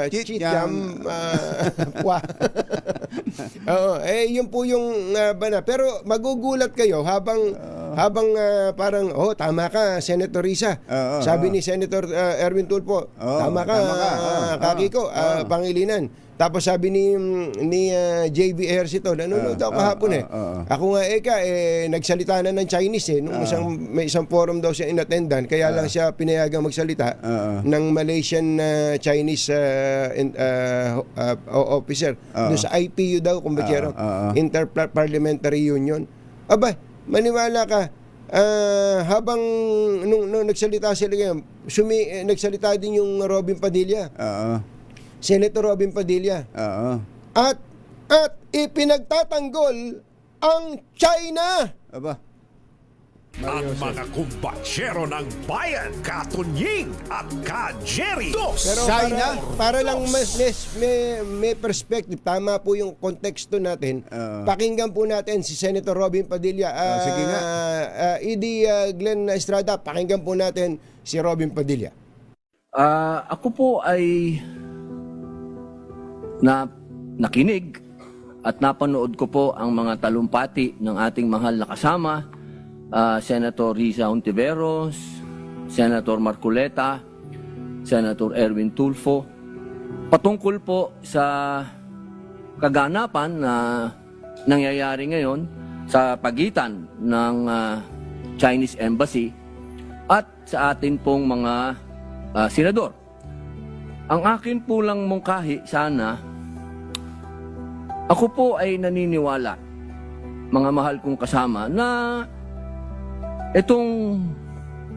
Chitiam pwa. Yun po yung bana. Pero magugulat kayo habang parang tama ka Senator Risa. Sabi ni Senator Erwin Tulfo, tama ka Kakiko, Pangilinan. Tapos sabi ni JV Ejercito, nanonood ako kahapon Ako nga nagsalita na ng Chinese nung may isang forum daw siya inattendan, kaya lang siya pinayagang magsalita ng Malaysian Chinese officer doon sa IPU daw, kumbatsero, Interparliamentary Union. Aba, maniwala ka, habang nung nagsalita sila ngayon, nagsalita din yung Robin Padilla. Senator Robin Padilla. At ipinagtatanggol ang China. Aba. Ang mga kumbatsero ng bayan, Katunying at Ka-Jerry. Pero China? para lang may perspective, tama po yung konteksto natin. Pakinggan po natin si Senator Robin Padilla. Sige nga. Glenn Estrada, pakinggan po natin si Robin Padilla. Ako po ay nakinig at napanood ko po ang mga talumpati ng ating mahal na kasama, Senator Risa Ontiveros, Senator Marcoleta, Senator Erwin Tulfo, patungkol po sa kaganapan na nangyayari ngayon sa pagitan ng Chinese Embassy at sa atin pong mga senador. Ang akin po lang mungkahi sana, ako po ay naniniwala, mga mahal kong kasama, na itong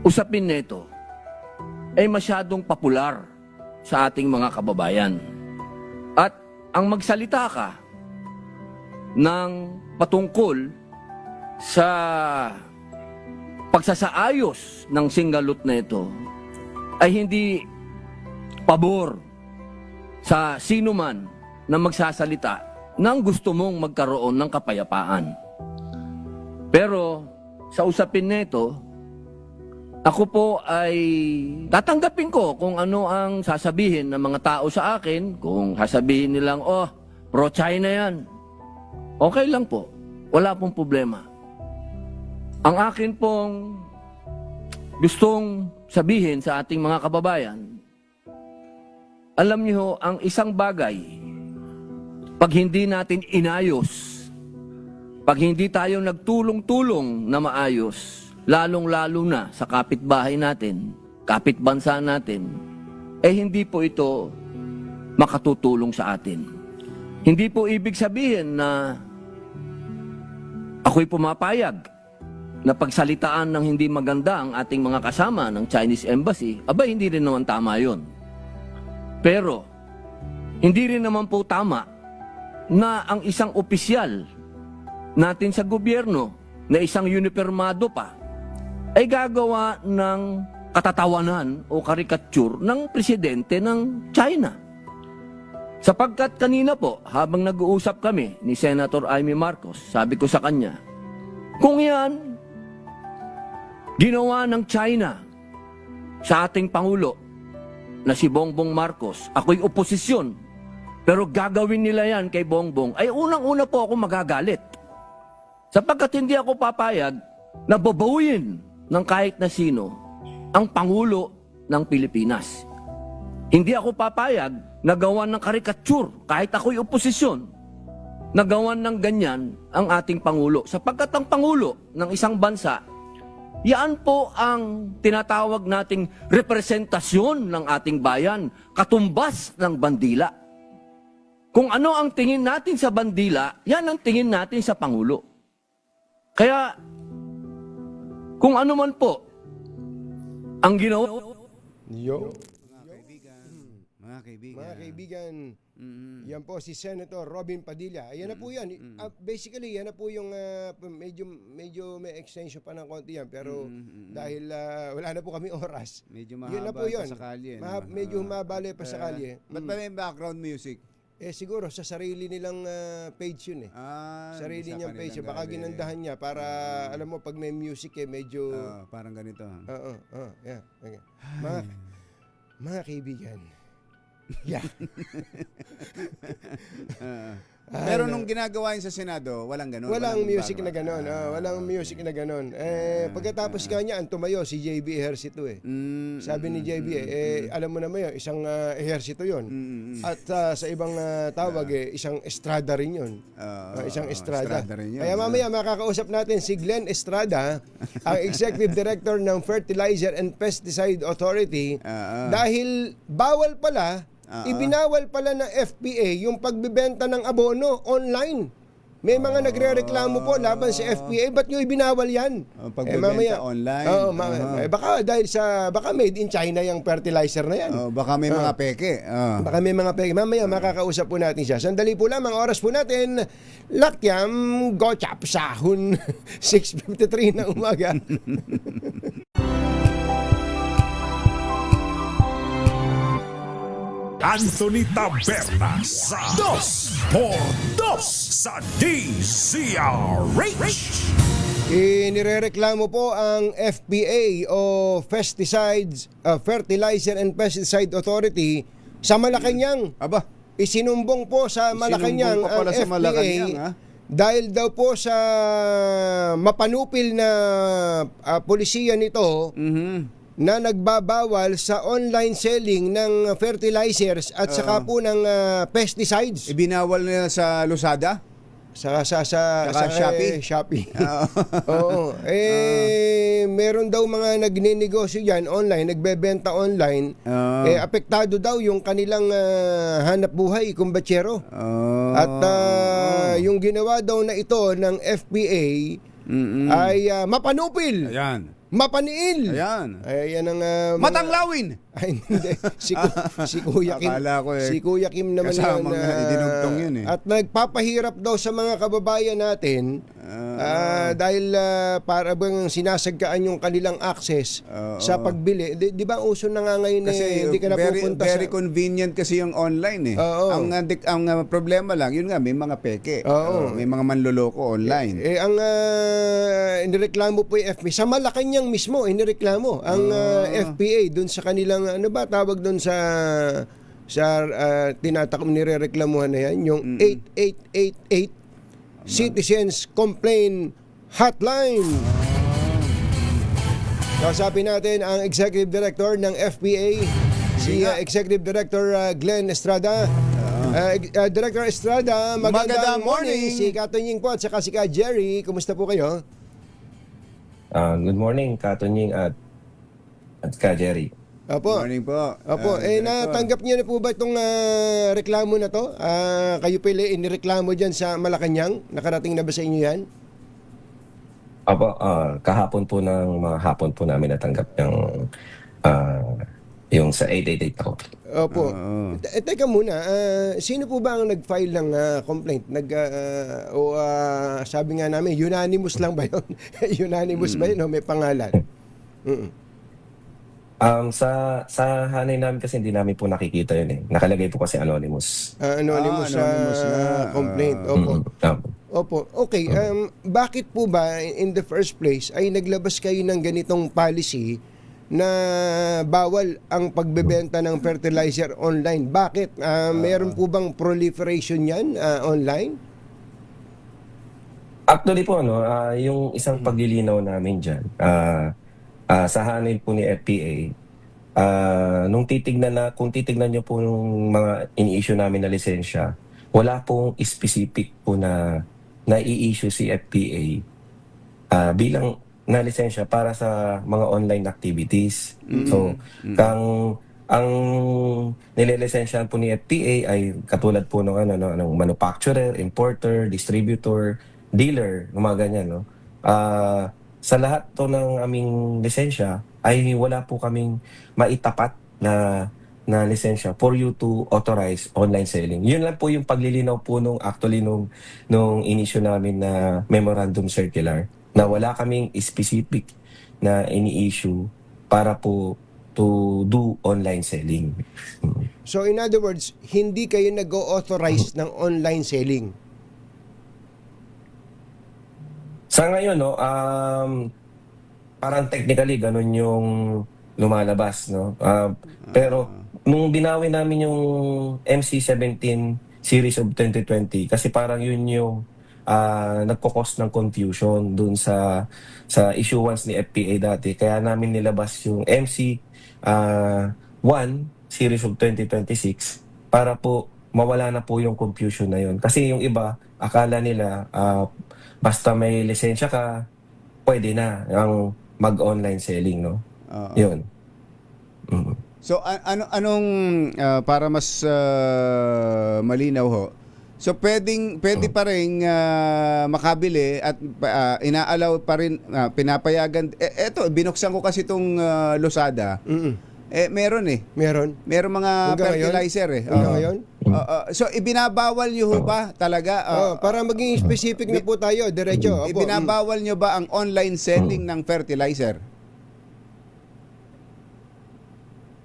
usapin nito ay masyadong popular sa ating mga kababayan. At ang magsalita ka ng patungkol sa pagsasaayos ng singgalot na ito ay hindi pabor sa sino man na magsasalita nang gusto mong magkaroon ng kapayapaan. Pero sa usapin nito, ako po ay tatanggapin ko kung ano ang sasabihin ng mga tao sa akin. Kung sasabihin nilang, pro-China yan, okay lang po. Wala pong problema. Ang akin pong gustong sabihin sa ating mga kababayan, alam niyo, ang isang bagay, pag hindi natin inayos, pag hindi tayo nagtulong-tulong na maayos, lalong-lalo na sa kapitbahay natin, kapitbansa natin, hindi po ito makatutulong sa atin. Hindi po ibig sabihin na ako'y pumapayag na pagsalitaan ng hindi maganda ang ating mga kasama ng Chinese Embassy, hindi rin naman tama yun. Pero, hindi rin naman po tama na ang isang opisyal natin sa gobyerno na isang unipermado pa ay gagawa ng katatawanan o karikature ng presidente ng China. Sapagkat kanina po, habang nag-uusap kami ni Senator Amy Marcos, sabi ko sa kanya, kung yan ginawa ng China sa ating Pangulo na si Bongbong Marcos, ako'y oposisyon, pero gagawin nila yan kay Bongbong, ay unang-una po ako magagalit. Sapagkat hindi ako papayag na babawin ng kahit na sino ang Pangulo ng Pilipinas. Hindi ako papayag na gawan ng karikature kahit ako'y oposisyon, na gawan ng ganyan ang ating Pangulo. Sapagkat ang Pangulo ng isang bansa, yan po ang tinatawag nating representasyon ng ating bayan, katumbas ng bandila. Kung ano ang tingin natin sa bandila, yan ang tingin natin sa Pangulo. Kaya, kung ano man po ang ginawa, Mga kaibigan, yan po si Senator Robin Padilla. Ayan na po yan. Basically, yan na po yung medyo may extension pa ng konti yan. Pero dahil wala na po kami oras. Medyo yun na mahaba po yun. pa sa kalye. Medyo humabali pa sa kalye. Ba't pa may background music? Siguro sa sarili nilang page yun eh. Sarili sa niyang page. kanilang Baka galing. ginandahan niya para, alam mo, pag may music medyo... Parang ganito. Yeah. Okay. Mga kaibigan. Yeah. Pero nung ginagawa yun sa Senado, walang ganun. Walang music na background. ganon. Walang music na ganon. Pagkatapos kanya, ang tumayo, si JB Ejercito eh. Sabi ni JB alam mo naman yun, isang ehersito yun. At sa ibang tawag isang estrada rin yun. Isang estrada. Estrada rin yun. Kaya mamaya makakausap natin si Glenn Estrada, ang Executive Director ng Fertilizer and Pesticide Authority. Dahil bawal pala, ibinawal pala ng FPA yung pagbibenta ng abono online. May mga nagrereklamo po laban sa FPA, ba't nyo ibinawal yan? Pagbibenta online. Baka made in China yung fertilizer na yan. Baka may mga peke. Baka may mga peke. Mamaya makakausap po natin siya. Sandali po lamang, oras po natin. Lakyam, gochap, sahun. 6:53 na umaga. Anthony Taberna sa 2x2 sa DZRH. Inirereklamo po ang FPA o Fertilizer and Pesticide Authority sa Malacanang. Aba, Isinumbong po sa Malacanang Isinumbong pa ang pala sa FPA Malacanang, ha? dahil daw po sa mapanupil na polisiya nito na nagbabawal sa online selling ng fertilizers at saka po ng pesticides. ibinawal nila sa Lazada? Sa Shopee? Shopee. Oo. Meron daw mga nagnenegosyo diyan online, nagbebenta online. Apektado daw yung kanilang hanap buhay, kumbatsero. At yung ginawa daw na ito ng FPA ay mapanupil. Ayan. Mapaniil. Ayan. Ayan ang Matanglawin! Ay, hindi. Si Kuya Kim. Akala ko Si Kuya Kim naman kasamang yun. idinugtong yun eh. At nagpapahirap daw sa mga kababayan natin dahil para bang sinasagkaan yung kanilang access sa pagbili. Di ba uso na nga ngayon Kasi hindi ka na pupunta very sa... convenient kasi yung online eh. Oo. Ang problema lang, yun nga, may mga peke. Oo. May mga manloloko online. Ang inireklamo po yung FPA sa Malacanang mismo inireklamo ang FPA dun sa kanilang ano ba tawag dun sa tinatakam nirereklamuhan na yan yung 8888 Citizens Complaint Hotline. Kausapin natin ang Executive Director ng FPA, si Executive Director Glenn Estrada. Director Estrada, magandang morning. Si Katonying po at saka si Ka Jerry. Kumusta po kayo? Good morning, Katonying at Ka Jerry. Opo. Morning po. Opo. Natanggap niyo na po ba itong reklamo na to? Kayo pala inireklamo dyan sa Malacanang? Nakarating na ba sa inyo yan? Apo, kahapon po ng mga hapon po namin natanggap yung sa 888 ako. Opo. Teka muna, sino po ba ang nag-file ng complaint? Sabi nga namin, unanimous lang ba yun? Unanimous ba yun o may pangalan? Sa hanay namin kasi hindi namin po nakikita yun eh. Nakalagay po kasi anonymous. Anonymous na complaint. Opo. Opo. Okay, bakit po ba in the first place ay naglabas kayo ng ganitong policy na bawal ang pagbebenta ng fertilizer online? Bakit? Meron po bang proliferation yan online? Actually po, yung isang paglilinaw namin dyan, sa hanay po ni FPA, kung titignan nyo po yung mga ini-issue namin na lisensya, wala pong specific po na i-issue si FPA bilang na lisensya para sa mga online activities. So, ang nililisensyahan po ni FPA ay katulad po ng manufacturer, importer, distributor, dealer, mga ganyan, no? Sa lahat to ng aming lisensya ay wala po kaming maitapat na lisensya for you to authorize online selling. Yun lang po yung paglilinaw po nung inisyu namin na memorandum circular na wala kaming specific na ini-issue para po to do online selling. So in other words, hindi kayo nag-authorize ng online selling? Sa ngayon, parang technically ganun yung lumalabas, no? Pero nung binawi namin yung MC-17 series of 2020, kasi parang yun yung nagko-cause ng confusion dun sa issuance ni FPA dati. Kaya namin nilabas yung MC-1 series of 2026 para po mawala na po yung confusion na yun. Kasi yung iba, akala nila basta may lisensya ka, pwede na ang mag-online selling, no? Yun. So anong para mas malinaw ho. So pwede pa rin makabili at inaalaw pa rin pinapayagan. Eto, binuksan ko kasi itong Losada. Meron eh. Meron mga hanggang fertilizer ngayon? eh. Hanggang ngayon? So ibinabawal nyo ho ba talaga? Para maging specific na po tayo, diretso. Opo. Ibinabawal nyo ba ang online selling ng fertilizer?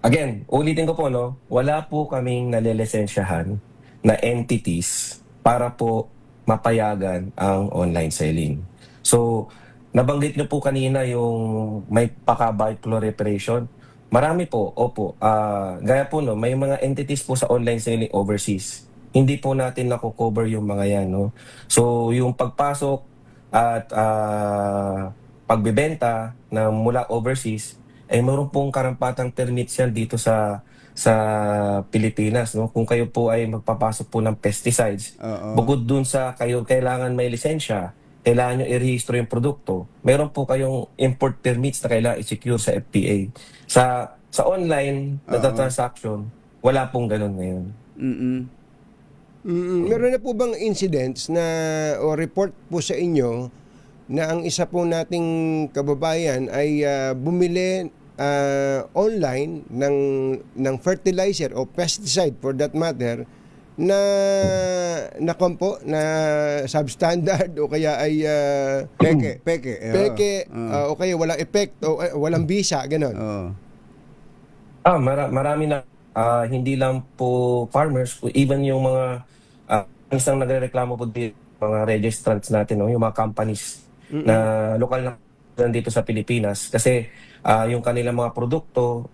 Again, ulitin ko po, no? Wala po kaming nalilisensyahan na entities para po mapayagan ang online selling. So, nabanggit nyo po kanina yung may proliferation. Marami po, opo. Gaya po, no, may mga entities po sa online selling overseas. Hindi po natin nakukover yung mga yan, no? So, yung pagpasok at pagbebenta na mula overseas, ay meron pong karampatang permits yan dito sa Pilipinas, no? Kung kayo po ay magpapasok po ng pesticides, bukod dun sa kayo kailangan may lisensya, kailangan nyo i-register yung produkto, meron po kayong import permits na kailangan i-secure sa FPA. Sa online na transaction, wala pong ganun ngayon. Meron na po bang incidents na o report po sa inyo na ang isa po nating kababayan ay bumili online ng fertilizer o pesticide for that matter na substandard o kaya ay peke o kaya walang epekto, walang bisa, gano'n. Marami na hindi lang po farmers, even yung mga isang nagrereklamo po dito, mga registrants natin, no? Yung mga companies na lokal na dito sa Pilipinas kasi yung kanilang mga produkto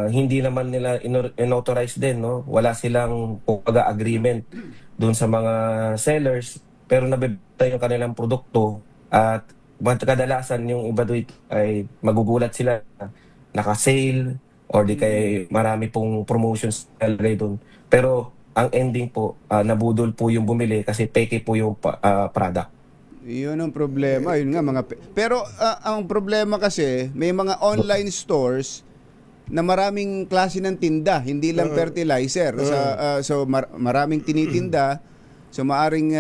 hindi naman nila inauthorize din, no? Wala silang agreement doon sa mga sellers pero nabebenta yung kanilang produkto at kadalasan yung iba dito ay magugulat sila naka-sale or di kay marami pong promotions doon. Pero ang ending po nabudol po yung bumili kasi peke po yung product. Yun ang problema. Yun nga pero ang problema kasi may mga online stores na maraming klase ng tinda, hindi lang fertilizer. So maraming tinitinda So maaring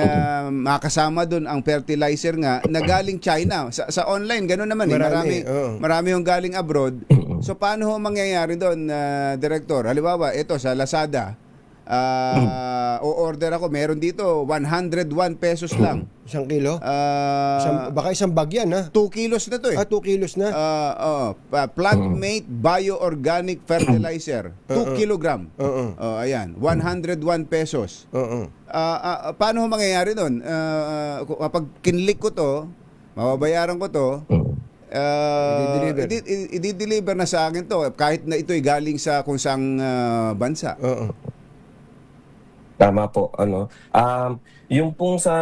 makasama doon ang fertilizer nga na galing China. Sa online, gano'n naman. Marami yung galing abroad. So paano ho mangyayari doon, Director? Halimbawa, ito sa Lazada, o-order ako, meron dito 101 pesos lang. 1 kilo? Baka isang bag yan, ha? 2 kilos na to eh. 2 kilos na? Plant-made bioorganic fertilizer. 2 kilogram. Ayan, 101 pesos. Paano ho mangyayari doon? Kapag kinlik ko to, mababayaran ko to, i-deliver na sa akin to kahit na ito'y galing sa kung saang bansa. Tama po, yung pong sa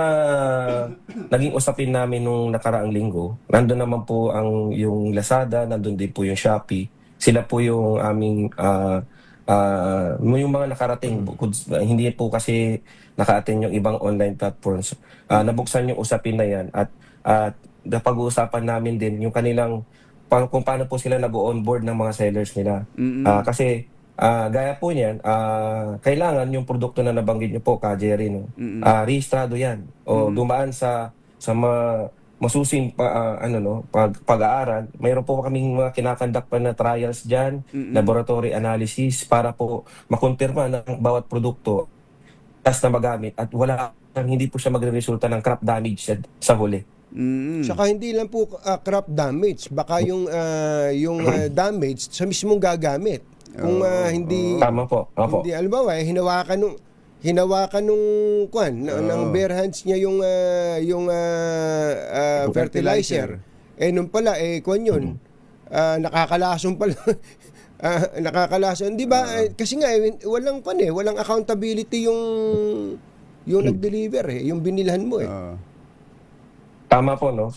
naging usapin namin nung nakaraang linggo, nandun naman po yung Lazada, nandun din po yung Shopee. Sila po yung aming yung mga nakarating, hindi po kasi naka-attend yung ibang online platforms. Nabuksan yung usapin na yan at napag-uusapan namin din yung kanilang kung paano po sila nag-onboard ng mga sellers nila. Kasi gaya po niyan, kailangan yung produkto na nabanggit niyo po, Jerry, no? Rehistrado yan. O dumaan sa masusing pag-aaral. Mayroon po kaming mga kinakandak pa na trials dyan, laboratory analysis, para po makonfirma ng bawat produkto tas na magamit at hindi po siya magre-resulta ng crop damage sa huli. Saka hindi lang po crop damage, baka yung damage sa mismong gagamit. Kung hindi tama po. Opo. Hindi halimbawa hinawakan nung ng bare hands niya yung fertilizer. Nung pala yun. Nakakalason pala. Nakakalason, 'di ba? Kasi nga walang accountability yung nag-deliver yung binilhan mo Tama po, no?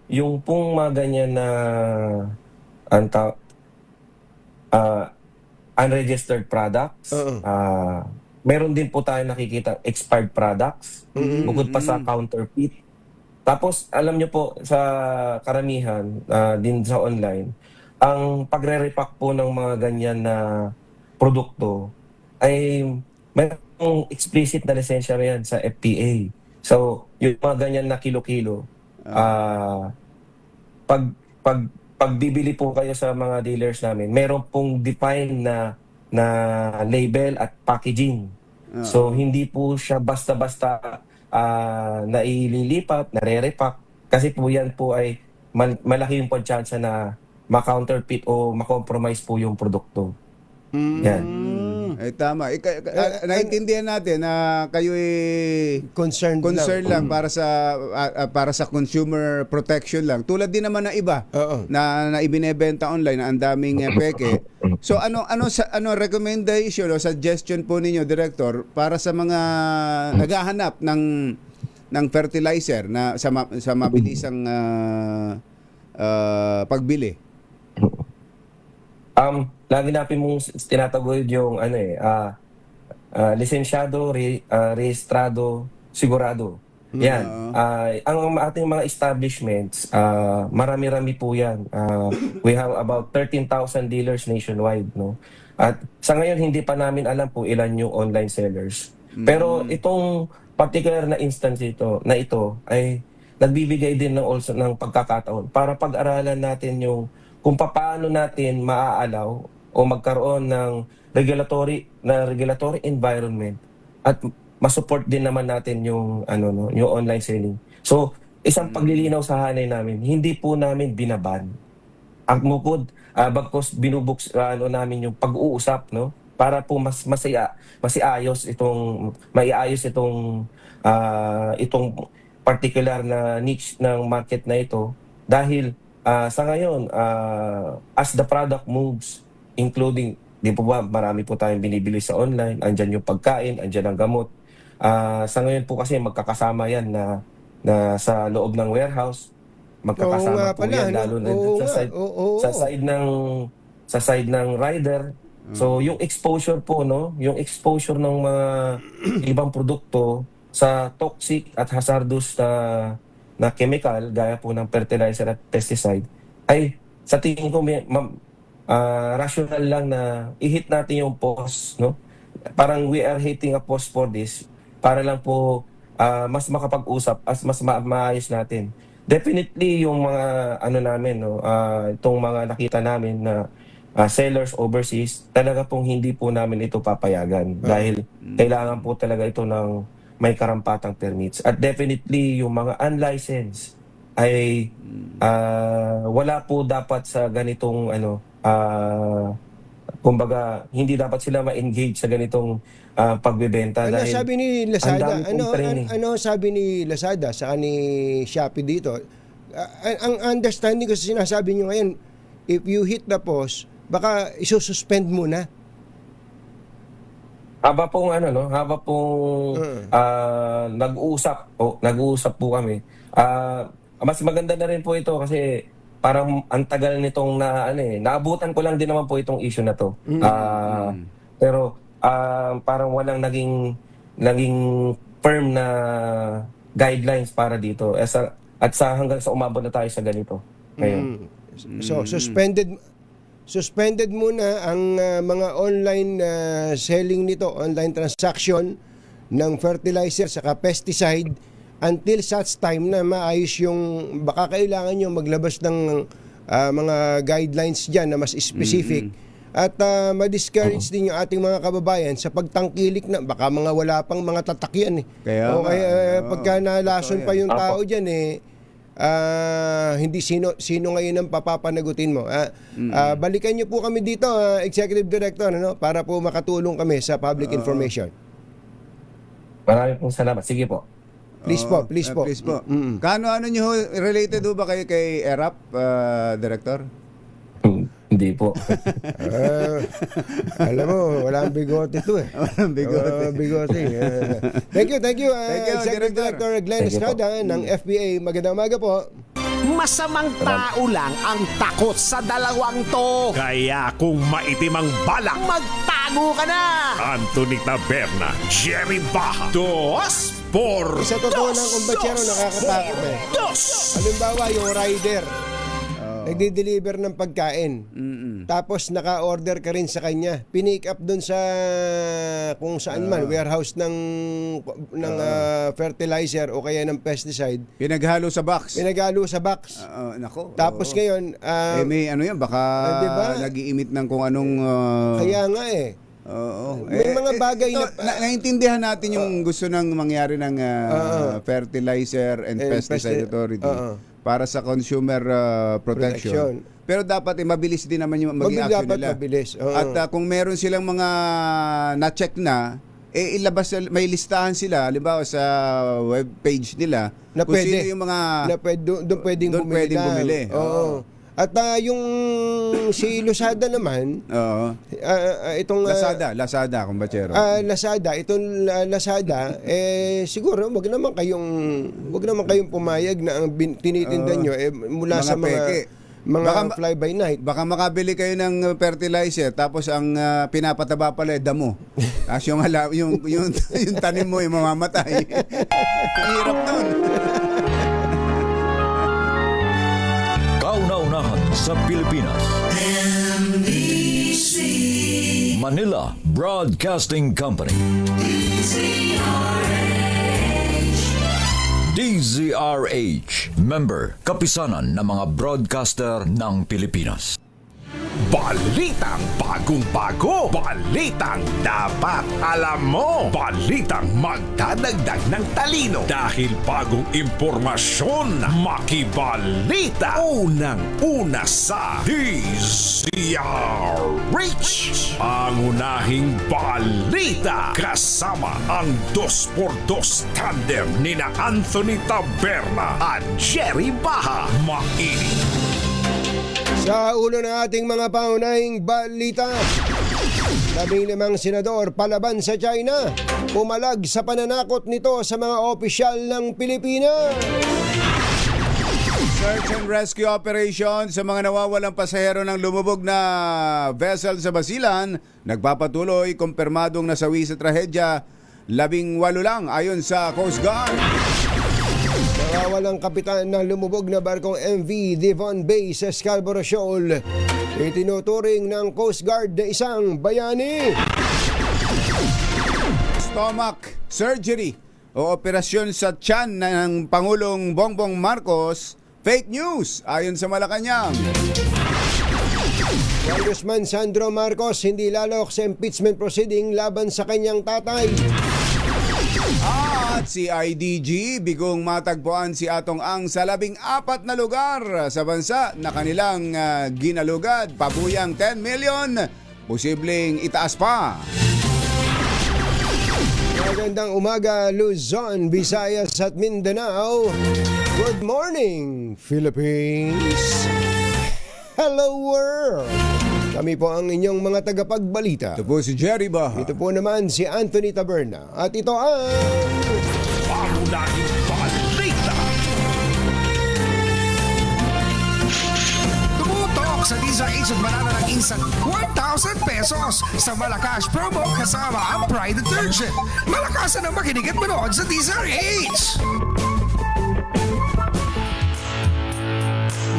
Yung pong mga ganyan na unregistered products, meron din po tayo nakikita expired products, bukod pa sa counterfeit. Tapos, alam nyo po, sa karamihan, din sa online, ang pagre-repack po ng mga ganyan na produkto ay mayroong explicit na lisensya na yan sa FPA. So, yung mga ganyan na kilo-kilo, pag bibili po kayo sa mga dealers namin, meron pong define na label at packaging. So, hindi po siya basta-basta naililipat, nare-repack. Kasi po yan po ay malaki yung pagchansa na ma-counterfeit o ma-compromise po yung produkto. Yan. Tama. Naintindihan natin na kayo concerned lang para sa consumer protection lang. Tulad din naman ng iba na ibinebenta online na ang daming peke. So ano recommendation o suggestion po ninyo, Director, para sa mga naghahanap ng fertilizer na sa mabilisang pagbili? Lagi natin mong tinataguyod yung lisensyado, rehistrado, sigurado. Yan. Ang ating mga establishments, marami-rami po yan. We have about 13,000 dealers nationwide, no? At sa ngayon, hindi pa namin alam po ilan yung online sellers. Pero itong particular na instance ito ay nagbibigay din ng pagkakataon para pag-aralan natin yung kung paano natin maaalaw o magkaroon ng regulatory environment at masupport din naman natin yung yung online selling. So, isang paglilinaw sa hanay namin, hindi po namin binaban. Ang mukod, bagkos binubuks namin yung pag-uusap, no? Para po maiayos itong particular na niche ng market na ito dahil sa ngayon, as the product moves, including, di po ba, marami po tayong binibili sa online, andyan yung pagkain, andyan ang gamot. Sa ngayon po kasi magkakasama yan na sa loob ng warehouse, magkakasama po yan, lalo na sa side ng rider. So yung exposure po, no, yung exposure ng mga ibang produkto sa toxic at hazardous na chemical, gaya po ng fertilizer at pesticide, ay sa tingin ko rational lang na i-hit natin yung pause, no? Parang we are hitting a pause for this para lang po mas makapag-usap as mas maayos natin. Definitely yung mga namin, no, itong mga nakita namin na sellers overseas, talaga pong hindi po namin ito papayagan dahil kailangan po talaga ito ng may karampatang permits. At definitely yung mga unlicensed ay wala po dapat sa ganitong kumbaga hindi dapat sila ma-engage sa ganitong pagbebenta Ano dahil sabi ni ang Lazada? dami pong training. Ano sabi ni Lazada sa ni Shopee dito? Ang understanding ko sa sinasabi nyo ngayon, if you hit the post, baka isususpend muna. Haba pong nag-uusap po kami. Mas maganda na rin po ito kasi parang ang tagal nitong naabutan ko lang din naman po itong issue na to. Pero parang walang naging firm na guidelines para dito. At hanggang sa umabot na tayo sa ganito. Ngayon. So suspended muna ang mga online selling nito, online transaction ng fertilizer saka pesticide until such time na maayos yung, baka kailangan nyo maglabas ng mga guidelines dyan na mas specific at ma-discourage din yung ating mga kababayan sa pagtangkilik na baka mga wala pang mga tatakyan Kaya pagka nalason pa yung tao dyan hindi sino ngayon ang papapanagutin mo. Balikan niyo po kami dito, Executive Director, para po makatulong kami sa public information. Maraming pong salamat. Sige po. Please po. Kano nyo related ho ba kayo kay ERAP, Director? Hindi po. Alam mo, walang bigote to Walang bigote. Thank you, Director. Executive Director Glenn Estrada ng FBA. Magandang umaga po. Masamang tao lang ang takot sa dalawang to. Kaya kung maitim ang balak, magtago ka na! Anthony Taberna, Jerry Baha, Dos por Sa totoo ng kumbachero, nakakatakot Halimbawa, yung rider, nagdi-deliver ng pagkain. Tapos naka-order ka rin sa kanya. Pinick up doon sa kung saan man, warehouse ng fertilizer o kaya ng pesticide. Pinaghalo sa box. Nako. Tapos ngayon, may yan, baka diba? nag-i-emit ng kung anong... kaya nga Oo. May mga bagay naintindihan natin yung gusto nang mangyari ng Fertilizer and Pesticide Authority para sa consumer protection. Pero dapat mabilis din naman yung maging action nila. Mabilis. At kung meron silang mga na-check na, ilabas, may listahan sila, halimbawa sa web page nila, na kung pwede, sino yung mga doon pwedeng bumili. Oo. At yung si Lazada naman, itong Lazada, kumbachero. Lazada, siguro wag naman kayong pumayag na ang tinitinda nyo mula sa mga fly by night. Baka makabili kayo ng fertilizer tapos ang pinapataba pala damo. Tapos yung tanim mo ay mamamatay. Hirap nun. Kauna-unahan sa Pilipinas. Manila Broadcasting Company. DZRH. Member, kapisanan ng mga broadcaster ng Pilipinas. Balitang bagong-bago. Balitang dapat alam mo. Balitang magdadagdag ng talino. Dahil bagong impormasyon, makibalita. Unang-una sa DZRH. Ang unahing balita. Kasama ang 2x2 tandem nina Anthony Taberna at Jerry Baha. Mainit. Sa ulo ng ating mga paunahing balita, 15 senador palaban sa China, pumalag sa pananakot nito sa mga opisyal ng Pilipinas. Search and rescue operation sa mga nawawalang pasahero ng lumubog na vessel sa Basilan nagpapatuloy, kumpirmadong nasawi sa trahedya, 18 lang ayon sa Coast Guard. Nawawalang kapitan ng lumubog na barkong MV Devon Bay sa Scarborough Shoal. Itinuturing ng Coast Guard na isang bayani. Stomach surgery o operasyon sa tiyan ng Pangulong Bongbong Marcos, fake news ayon sa Malacanang. Congressman Sandro Marcos hindi lalok sa impeachment proceeding laban sa kanyang tatay. At si IDG bigong matagpuan si Atong Ang sa 14 na lugar sa bansa na kanilang ginalugad. Pabuyang 10 million, posibleng itaas pa. Magandang umaga, Luzon, Visayas at Mindanao. Good morning, Philippines. Hello, world. Kami po ang inyong mga tagapagbalita. Ito po si Jerry Baha. Ito po naman si Anthony Taberna. At ito ang... Pangunahing balita. Tumutok sa DZRH at manana ng instant 1,000 pesos sa Malakas promo kasama ang Pride Detergent. Malakasan ang makinig at manood sa DZRH.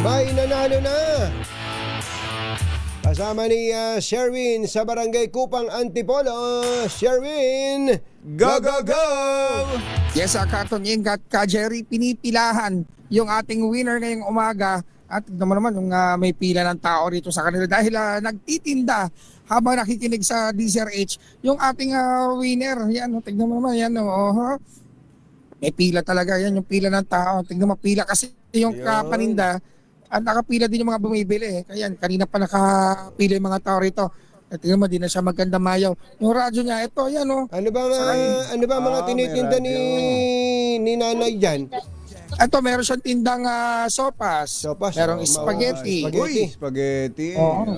May nanalo na. Kasama ni Sherwin sa Barangay Kupang Antipolo. Sherwin, go, go, go! Yes, Carton Inc. at Jerry, pinipilahan yung ating winner ngayong umaga. At tignan mo naman yung may pila ng tao rito sa kanila dahil nagtitinda habang nakikinig sa DZRH. Yung ating winner, yan, tignan mo naman, yan. May pila talaga, yan yung pila ng tao. Tignan mo, pila kasi yung paninda. At nakapila din yung mga bumibili. Kaya kanina pa nakapila yung mga tao rito. At tingnan mo, di na siya maganda mayaw. Yung radyo niya, ito, yan o. Ano ba mga tinitinda ni nanay dyan? Ito, meron siyang tindang sopas. Merong spaghetti. Uy, spaghetti. Oo.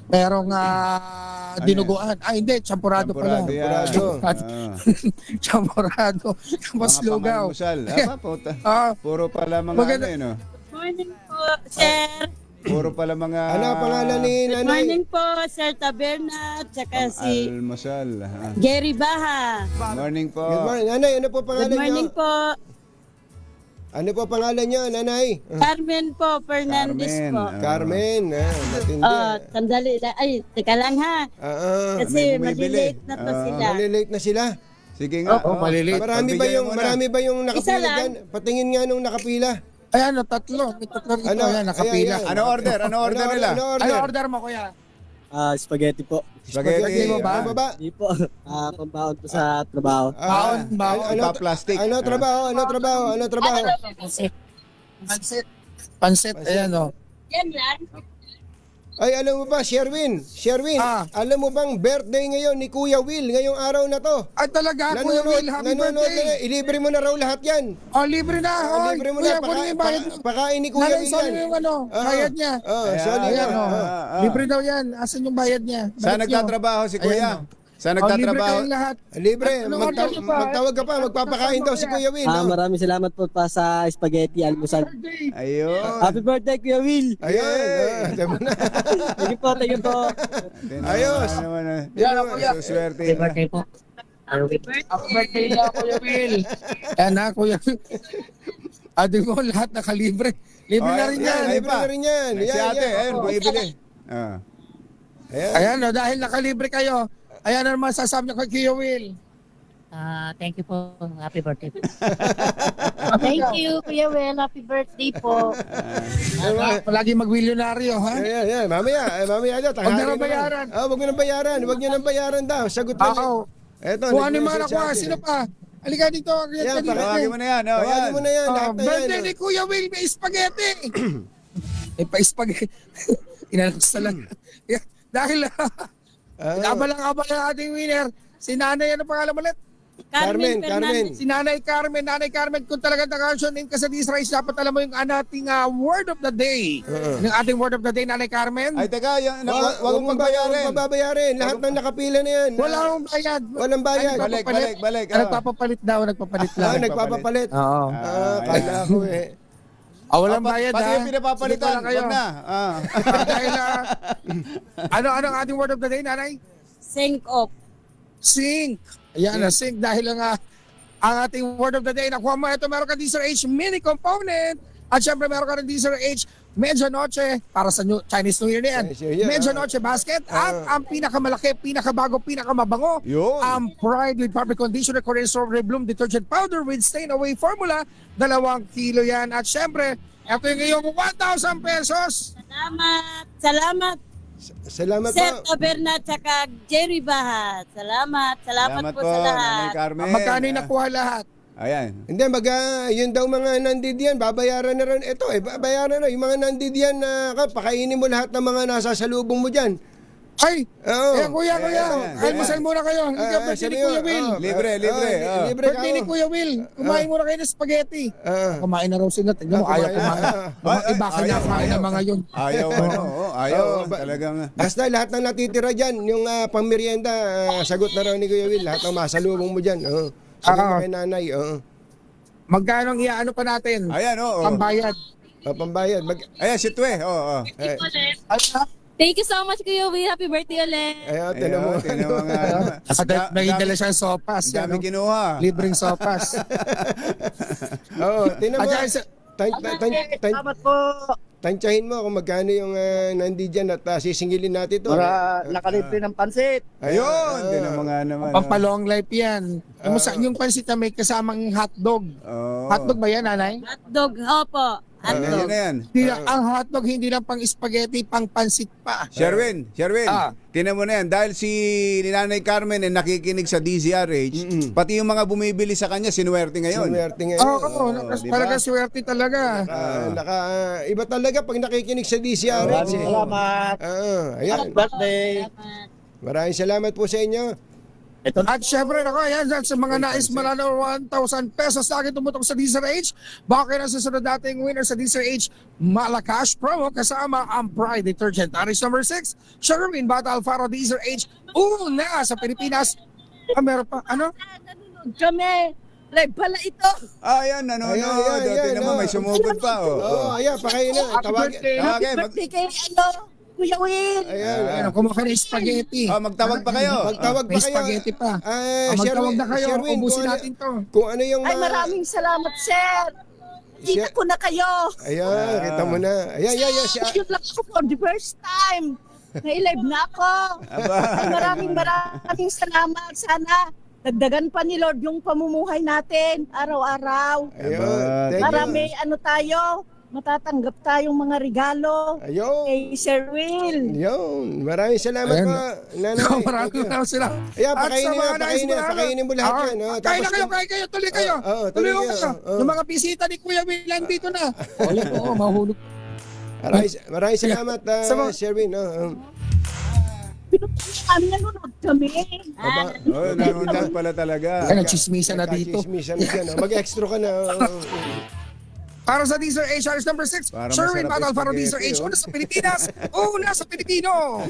Merong dinuguan. Hindi, champurado pala. Champurado. Tapos lugaw. Puro pala mga no? Morning po, sir. Puro pala mga... Ano pangalan ni Good nanay? morning po, Sir Taberna, at saka si Almusal. Gary Baha. Morning po. Good morning. Nanay, ano po pangalan Good morning niyo? po, Ano po pangalan niyo, nanay? Carmen po, Fernandez Carmen. po. Carmen. Matindi. Sandali. Ay, teka lang ha. Kasi may bumibili. malilate na po sila. Malilate na sila. Sige nga. maliliit. Marami ba yung nakapila lang. dyan? Patingin nga nung nakapila. Ayan, tatlo. May tatlo rito. Ayan, nakapila. ayan. Ano order? Ano order nila? Ano order mo, kuya? Spaghetti po. Spaghetti. mo ba? Hindi po. Pambaon po sa trabaho. Baon. Plastic. Ano trabaho? Pansit. Ayan o. Yan lang. Ay, alam mo ba, Sherwin, alam mo bang birthday ngayon ni Kuya Will ngayong araw na to? Ay talaga, Kuya Will, happy birthday. Ilibre mo na raw lahat yan. Libre na. Libre mo Kuya, na. kunin yung bayad mo. Pakain ni Kuya Will Sorry yan. yung bayad niya. Sorry Ayan o. Libre daw yan. Asan yung bayad niya? Saan nagtatrabaho si Kuya? Saan nagtatrabaho? Libre lahat. Libre. order niyo pa? Magtawag ka pa. Magpapakain daw si Kuya Will. Maraming salamat po pa sa spaghetti almusal. Ayun. Happy birthday, Kuya Will! Ayun. Tama na. Thank you po. Ayos. Yan o, Kuya. Swerte. po. Happy birthday na, Kuya Will. Ayan na, Kuya Will. Adi mo, lahat nakalibre. Libre na rin yan. Libre na rin yan. Si ate, ayun, bumibili. Ayan o, dahil nakalibre kayo. Ayan na naman sasabi niyo kay Kuya Will. Thank you po. Happy birthday po. Thank you, Kuya Will. Happy birthday po. Palagi mag-milyonaryo, ha? Ayan. Mamaya daw. Huwag na nang bayaran. Huwag mo nang bayaran. Huwag niyo nang bayaran daw. Sagot lang. Oo. Eto. Kung ano yung mga nakuha, sino pa? Halika dito. Tawagin mo na yan. Tawagin mo na yan. Lahat na yan. Birthday ni Kuya Will, may spaghetti. May pa-spaghetti. Inalakas talaga. Dahil abang-abang ang ating winner. Si Nanay, ano pangalan mo ulit? Carmen. Si Nanay Carmen. Nanay Carmen, kung talaga naka-tune in ka sa DZRH, dapat alam mo yung ating word of the day. Yung ating word of the day, Nanay Carmen. Ay, teka, wag mong pagbayarin. Huwag pabayarin. Lahat ng nakapila na yan. Wala akong bayad. Walang bayad. Balik. Nagpapapalit daw, nagpapalit lang. Nagpapapalit. Oo. Kala ko eh. Walang bayad ha. Pati yung pinapapalitan. Sige, Wag na. Dahil ano ang ating word of the day, Nanay? Sink off. Sink. Ayan na, sink. Dahil ang ating word of the day, nakuha mo ito, meron ka DZRH mini component At syempre meron ka rin DZRH Medianoche para sa Chinese New Year na yan. Chinese New Year, Medianoche Basket at ang pinakamalaki, pinakabago, pinakamabango, Yun. ang Pride with Fabric Conditioner Korean Strawberry Bloom Detergent Powder with Stain Away Formula. 2 kilo yan. At syempre, ito yung iyong 1,000 pesos. Salamat Salamat Sir po. Taberna at Jerry Bahat. Salamat po sa lahat. Nanay Carmen. Magkano yung nakuha lahat? Ayan. Hindi, yun daw mga nandidiyan, babayaran na rin. Ito babayaran na. Yung mga nandidiyan na pakainin mo lahat ng mga nasasalubong mo dyan. Ay! Oo. Kuya. Ayan. Almusal muna kayo. Hindi ka birthday ni Kuya Will. Libre. Libre Birthday ni Kuya Will. Kumain muna kayo ng spaghetti. Kumain na raw sila. Tignan mo, ayaw kumain. Mga iba kinakain ng mga yun. Ayaw. Talagang. Basta lahat ng natitira dyan, yung pangmerienda, sagot na raw ni Kuya Will. Lahat ng masalubong mo dyan. Sagot na kay nanay. Magkano ang iaano pa natin? Ayan, oo. Pambayad. Pambayad. Ayan, si Twe. Oo. Thank you so much, Kuya Will. Happy birthday ulit. Ayan, tinan mo. May dala siyang sopas. Dami kinuha. Libreng sopas. Oo, tinan mo. Salamat po. Tansyahin mo kung magkano yung nandiyan at sisingilin natin ito. Para nakalibre ng pansit. Ayun. Hindi na mga naman. Pampalong life yan. Yung pansit na may kasamang hotdog. Hotdog ba yan, nanay? Hotdog, opo. Ano yan? Ang hotdog hindi lang pang spaghetti, pang pansit pa. Sherwin, tinan mo na yan. Dahil si Nanay Carmen ay nakikinig sa DZRH, pati yung mga bumibili sa kanya, sinuwerte ngayon. Oo, talaga swerte talaga. Iba talaga pag nakikinig sa DZRH. Salamat. Ayan. Happy birthday. Maraming salamat po sa inyo. At syempre, ayan, sa mga nais manalo 1,000 pesos na akin tumutok sa DZRH, baka na susunod nating winner sa DZRH Malacash promo kasama ang Pride Detergent. Aris number 6, Sugarbean Bata Alfaro DZRH, una sa Pilipinas. Meron pa, ano? Nanonood kami. Live pala ito. Ayan, nanonood. Dati naman may sumugod pa. Ayan, pakain na. Happy birthday kay Kuya Will. Ayan, kumuha ng spaghetti. Magtawag pa kayo. May spaghetti pa. Magtawag na kayo. Ubusin natin to. Kung ano yung Ay, maraming salamat, sir. Kita ko na kayo. Ayan, kita mo na. Ayan. Yun lang ako for the first time. Nai-live na ako. Ay, maraming salamat. Sana dagdagan pa ni Lord yung pamumuhay natin araw-araw. Ayun. Para may tayo, matatanggap tayong mga regalo. Ayun. Kay Sir Will. Ayun. Maraming salamat po, nanay. Maraming salamat. Ayan, pakainin mo lahat yan. Kain na kayo, tuloy kayo. Tuloy kayo. Yung mga bisita ni Kuya Will, dito na. Oo, mahulog. Maraming salamat, Sherwin. Nanonood kami. Nanonood pala talaga. Nagchismisan na dito. Mag-extra ka na. Para sa DZRH, Aris number 6, Sherwin Bata Alfaro DZRH, una sa Pilipinas, una sa Pilipino.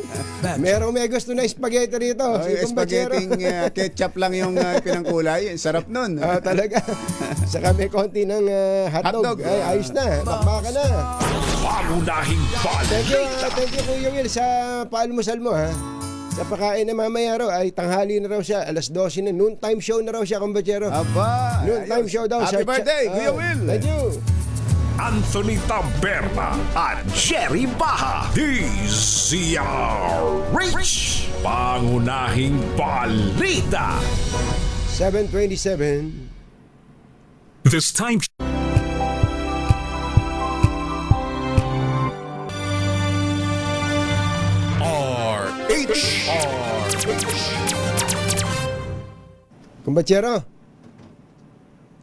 May gusto na spaghetti rito. Spaghetti ketchup lang yung pinangkulay. Sarap nun. Talaga. Saka may konti ng hotdog. Ay, ayos na. Bakbaka na. Pangunahing balita. Thank you, Kuya Will, sa paalmusal mo, ha. Sa pakain na mamaya raw, ay tanghali na raw siya. Alas 12 na. Noon time show na raw siya, kumbachero. Aba. Noon time show daw. Happy birthday, Kuya Will. Thank you. Anthony Taberna at Jerry Baha. DZRH. Pangunahing balita. 7:27. This time. Kumbachero,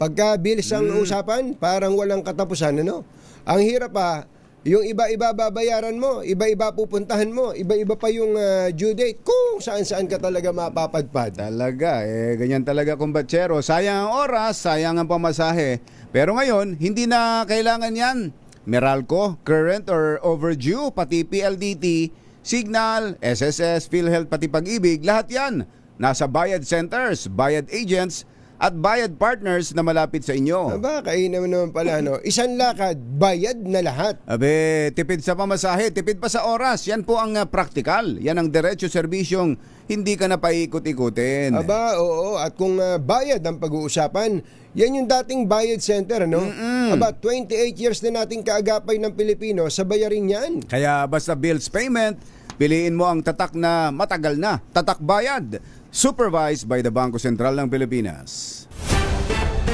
pagka bilis ang usapan, parang walang katapusan, ano? Ang hirap pa, yung iba-iba babayaran mo, iba-iba pupuntahan mo, iba-iba pa yung due date, kung saan-saan ka talaga mapapadpad. Talaga, ganyan talaga, kumbachero. Sayang ang oras, sayang ang pamasahe. Pero ngayon, hindi na kailangan yan. Meralco, current or overdue, pati PLDT, Signal, SSS, PhilHealth, pati Pag-ibig, lahat yan. Nasa bayad centers, bayad agents, at bayad partners na malapit sa inyo. Aba, kainin naman pala, no? Isang lakad, bayad na lahat. Abe, tipid sa pamasahe, tipid pa sa oras. Yan po ang praktikal. Yan ang diretso serbisyong hindi ka na paikot-ikutin. Aba, oo. At kung bayad ang pag-uusapan, yan yung dating bayad center, no? Aba, 28 years na nating kaagapay ng Pilipino sa bayarin yan. Kaya basta bills payment, piliin mo ang tatak na matagal na. Tatak Bayad, supervised by the Bangko Sentral ng Pilipinas.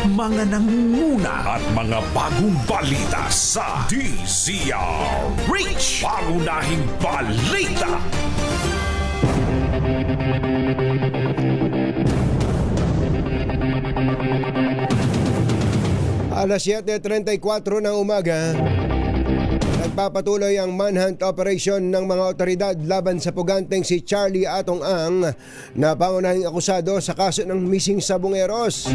Mga nangunguna at mga bagong balita sa DZRH. Pangunahing balita. Alas 7:34 ng umaga, nagpapatuloy ang manhunt operation ng mga otoridad laban sa puganteng si Charlie Atong Ang na pangunahing akusado sa kaso ng missing sabongeros.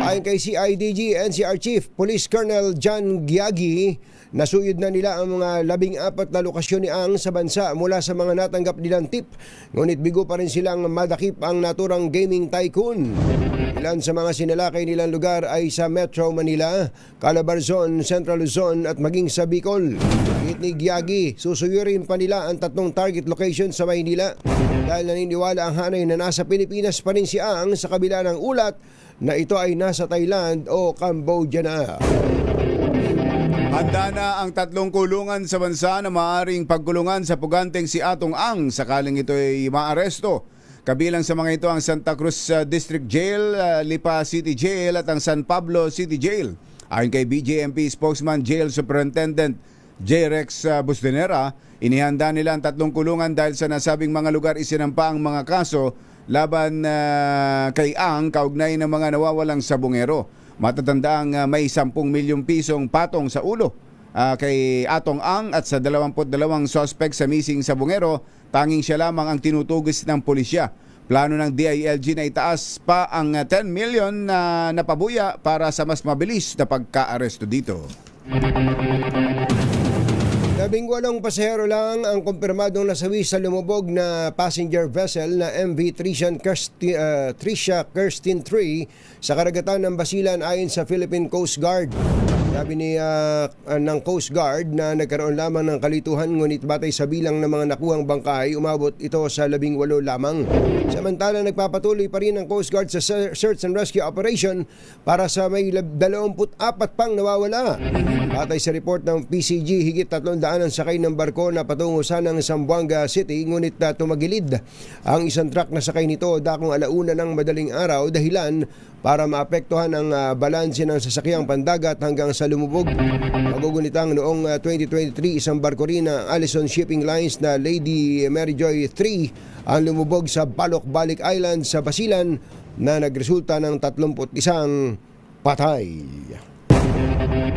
Ayon kay CIDG NCR Chief Police Colonel John Giagi, nasuyod na nila ang mga 14 na lokasyon ni Ang sa bansa mula sa mga natanggap nilang tip. Ngunit bigo pa rin silang madakip ang naturang gaming tycoon. Ilan sa mga sinalakay nilang lugar ay sa Metro Manila, Calabarzon, Central Luzon at maging sa Bicol. Higit ni Giagi, susuyurin pa nila ang 3 target location sa Maynila dahil naniniwala ang hanay na nasa Pilipinas pa rin si Ang sa kabila ng ulat na ito ay nasa Thailand o Cambodia na. Handa na ang 3 kulungan sa bansa na maaaring pagkulungan sa puganteng si Atong Ang sakaling ito ay maaresto. Kabilang sa mga ito ang Santa Cruz District Jail, Lipa City Jail at ang San Pablo City Jail. Ayon kay BJMP spokesman Jail Superintendent J. Rex Busdenera, inihanda nila ang 3 kulungan dahil sa nasabing mga lugar isinampa ang mga kaso laban kay Ang kaugnay ng mga nawawalang sabongero. Matatandaang may 10 milyong pisong patong sa ulo kay Atong Ang at sa 22 suspect sa missing sabongero, tanging siya lamang ang tinutugis ng pulisya. Plano ng DILG na itaas pa ang 10 million na napabuya para sa mas mabilis na pagka-aresto dito. 18 pasahero lang ang kumpirmadong nasawi sa lumubog na passenger vessel na MV Tricia Kirsten 3 sa karagatan ng Basilan ayon sa Philippine Coast Guard. Sabi ng Coast Guard na nagkaroon lamang ng kalituhan ngunit batay sa bilang ng mga nakuhang bangkay, umabot ito sa 18 lamang. Samantala nagpapatuloy pa rin ang Coast Guard sa search and rescue operation para sa may 24 pang nawawala. Batay sa report ng PCG, higit 300 ang sakay ng barko na patungo sanang Zamboanga City ngunit tumagilid ang isang truck na sakay nito dakong 1:00 ng madaling araw dahilan para maapektuhan ang balanse ng sasakyang pandagat hanggang sa lumubog. Magugunitang noong 2023 isang barko rin ng Allison Shipping Lines na Lady Mary Joy 3 ang lumubog sa Balok-Balik Island sa Basilan na nagresulta ng 31 patay.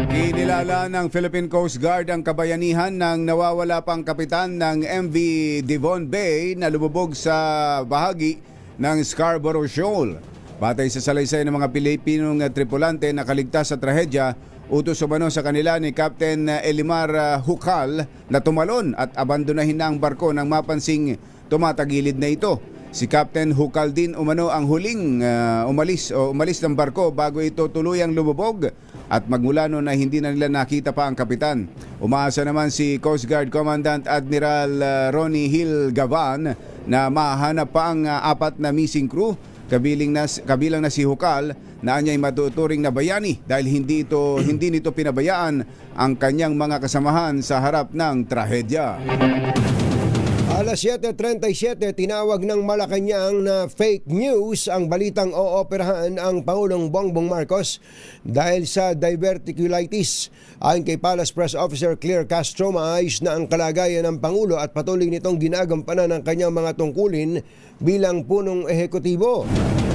Kinilala ng Philippine Coast Guard ang kabayanihan ng nawawala pang kapitan ng MV Devon Bay na lumubog sa bahagi ng Scarborough Shoal. Batay sa salaysay ng mga Pilipinong tripulante na kaligtas sa trahedya, utos umano sa kanila ni Captain Elimar Hukal na tumalon at abandonahin na ang barko nang mapansing tumatagilid na ito. Si Captain Hukal din umano ang huling umalis ng barko bago ito tuluyang lumubog at magmula noon ay hindi na nila nakita pa ang kapitan. Umaasa naman si Coast Guard Commandant Admiral Ronnie Hill Gavan na mahanap pa ang 4 na missing crew. Kabilang na si Hukal na anya'y matuturing na bayani dahil hindi nito pinabayaan ang kanyang mga kasamahan sa harap ng trahedya. Alas 7:37, tinawag ng Malacanang na fake news ang balitang ooperahan ang Pangulong Bongbong Marcos dahil sa diverticulitis. Ayon kay Palace Press Officer Claire Castro, maayos na ang kalagayan ng Pangulo at patuloy nitong ginagampanan ang kanyang mga tungkulin bilang punong ehekutibo.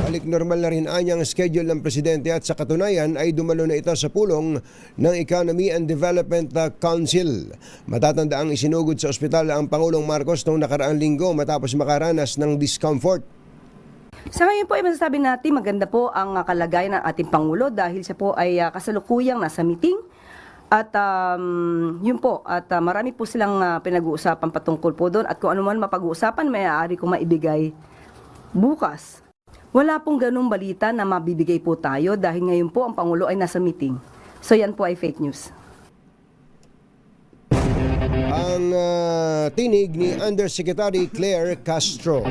Balik normal na rin anyang schedule ng presidente at sa katunayan ay dumalo na ito sa pulong ng Economy and Development Council. Matatanda ang isinugod sa ospital ang Pangulong Marcos noong nakaraang linggo matapos makaranas ng discomfort. Sa ngayon po ay masasabi natin maganda po ang kalagayan ng ating Pangulo dahil siya po ay kasalukuyang nasa meeting. At yun po, at marami po silang pinag-uusapan patungkol po doon at kung ano man mapag-uusapan, maaari kong maibigay bukas. Wala pong ganung balita na mabibigay po tayo dahil ngayon po ang Pangulo ay nasa meeting. So yan po ay fake news. Ang tinig ni Undersecretary Claire Castro.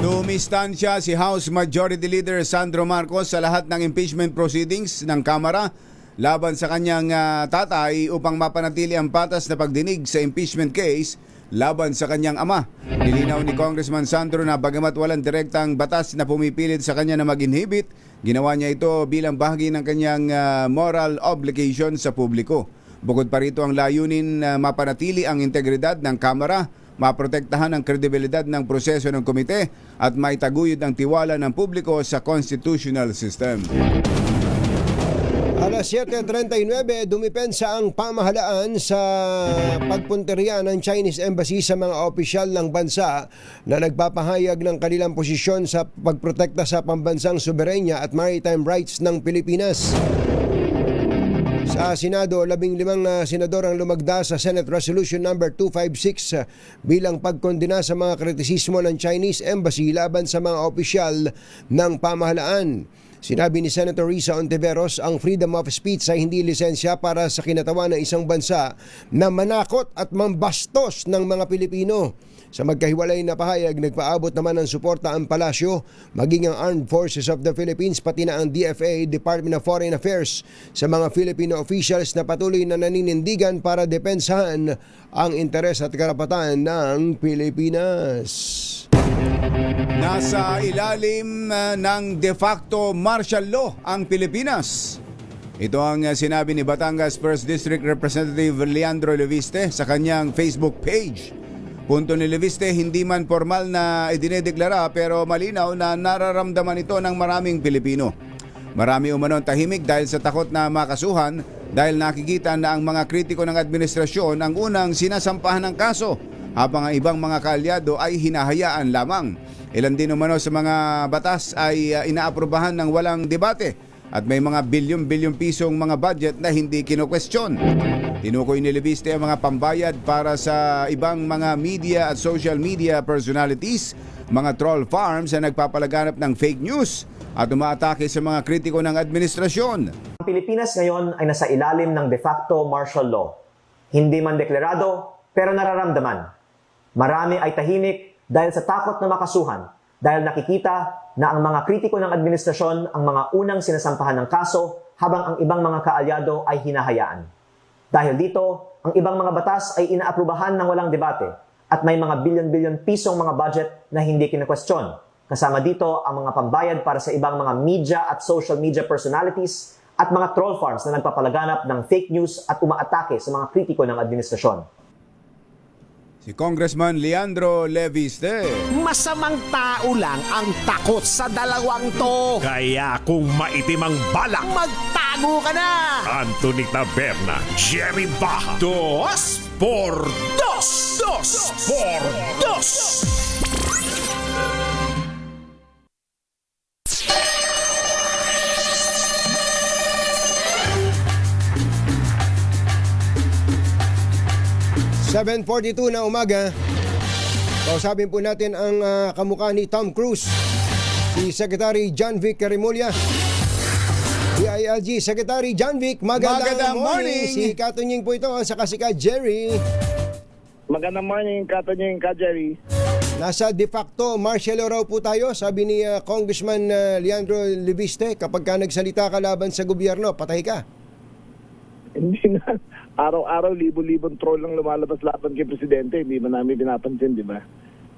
Dumistansya si House Majority Leader Sandro Marcos sa lahat ng impeachment proceedings ng Kamara laban sa kanyang tatay upang mapanatili ang patas na pagdinig sa impeachment case laban sa kanyang ama. Nilinaw ni Congressman Sandro na bagamat walang direktang batas na pumipilit sa kanya na mag-inhibit, ginawa niya ito bilang bahagi ng kanyang moral obligation sa publiko. Bukod pa rito ang layunin na mapanatili ang integridad ng Kamara, maprotektahan ang kredibilidad ng proseso ng komite at maitaguyod ang tiwala ng publiko sa constitutional system. Alas 7:39, dumipensa ang pamahalaan sa pagpunteriya ng Chinese Embassy sa mga opisyal ng bansa na nagpapahayag ng kanilang posisyon sa pagprotekta sa pambansang soberenya at maritime rights ng Pilipinas. Sa Senado, 15 senador ang lumagda sa Senate Resolution number 256 bilang pagkondena sa mga kritisismo ng Chinese Embassy laban sa mga opisyal ng pamahalaan. Sinabi ni Senator Risa Ontiveros, ang freedom of speech ay hindi lisensya para sa kinatawan ng isang bansa na manakot at mambastos ng mga Pilipino. Sa magkahiwalay na pahayag, nagpaabot naman ng suporta ang palasyo, maging ang Armed Forces of the Philippines, pati na ang DFA, Department of Foreign Affairs, sa mga Filipino officials na patuloy na naninindigan para depensahan ang interes at karapatan ng Pilipinas. Nasa ilalim ng de facto martial law ang Pilipinas. Ito ang sinabi ni Batangas 1st District Representative Leandro Leviste sa kanyang Facebook page. Punto ni Leviste, hindi man formal na idinedeklara pero malinaw na nararamdaman ito ng maraming Pilipino. Marami umano tahimik dahil sa takot na makasuhan dahil nakikita na ang mga kritiko ng administrasyon ang unang sinasampahan ng kaso habang ang ibang mga kaalyado ay hinahayaan lamang. Ilan din umano sa mga batas ay inaaprubahan ng walang debate at may mga bilyon-bilyon pisong mga budget na hindi kino-question. Tinukoy ni Leviste ang mga pambayad para sa ibang mga media at social media personalities, mga troll farms na nagpapalaganap ng fake news at umaatake sa mga kritiko ng administrasyon. Ang Pilipinas ngayon ay nasa ilalim ng de facto martial law. Hindi man deklarado, pero nararamdaman. Marami ay tahimik dahil sa takot na makasuhan, dahil nakikita na ang mga kritiko ng administrasyon ang mga unang sinasampahan ng kaso habang ang ibang mga kaalyado ay hinahayaan. Dahil dito, ang ibang mga batas ay inaaprubahan ng walang debate at may mga bilyon-bilyon pisong mga budget na hindi kinakwestiyon. Kasama dito ang mga pambayad para sa ibang mga media at social media personalities at mga troll farms na nagpapalaganap ng fake news at umaatake sa mga kritiko ng administrasyon. Si Congressman Leandro Leviste. Masamang tao lang ang takot sa dalawang to. Kaya kung maitim ang balak, magtago ka na! Anthony Taberna, Jerry Baja, 2x2. 2x2. (7:42) na umaga. Kausapin po natin ang kamukha ni Tom Cruise, si Secretary John Vic Remulla. DILG Secretary John Vic, magandang morning. Si Katunying po ito, saka si Ka Jerry. Magandang morning, Katunying, Ka Jerry. Nasa de facto martial law raw po tayo, sabi ni Congressman Leandro Leviste, kapag ka nagsalita ka laban sa gobyerno, patay ka. Hindi na. Araw-araw, libo-libong troll lang lumalabas laban kay Presidente. Hindi ba namin pinapansin, di ba?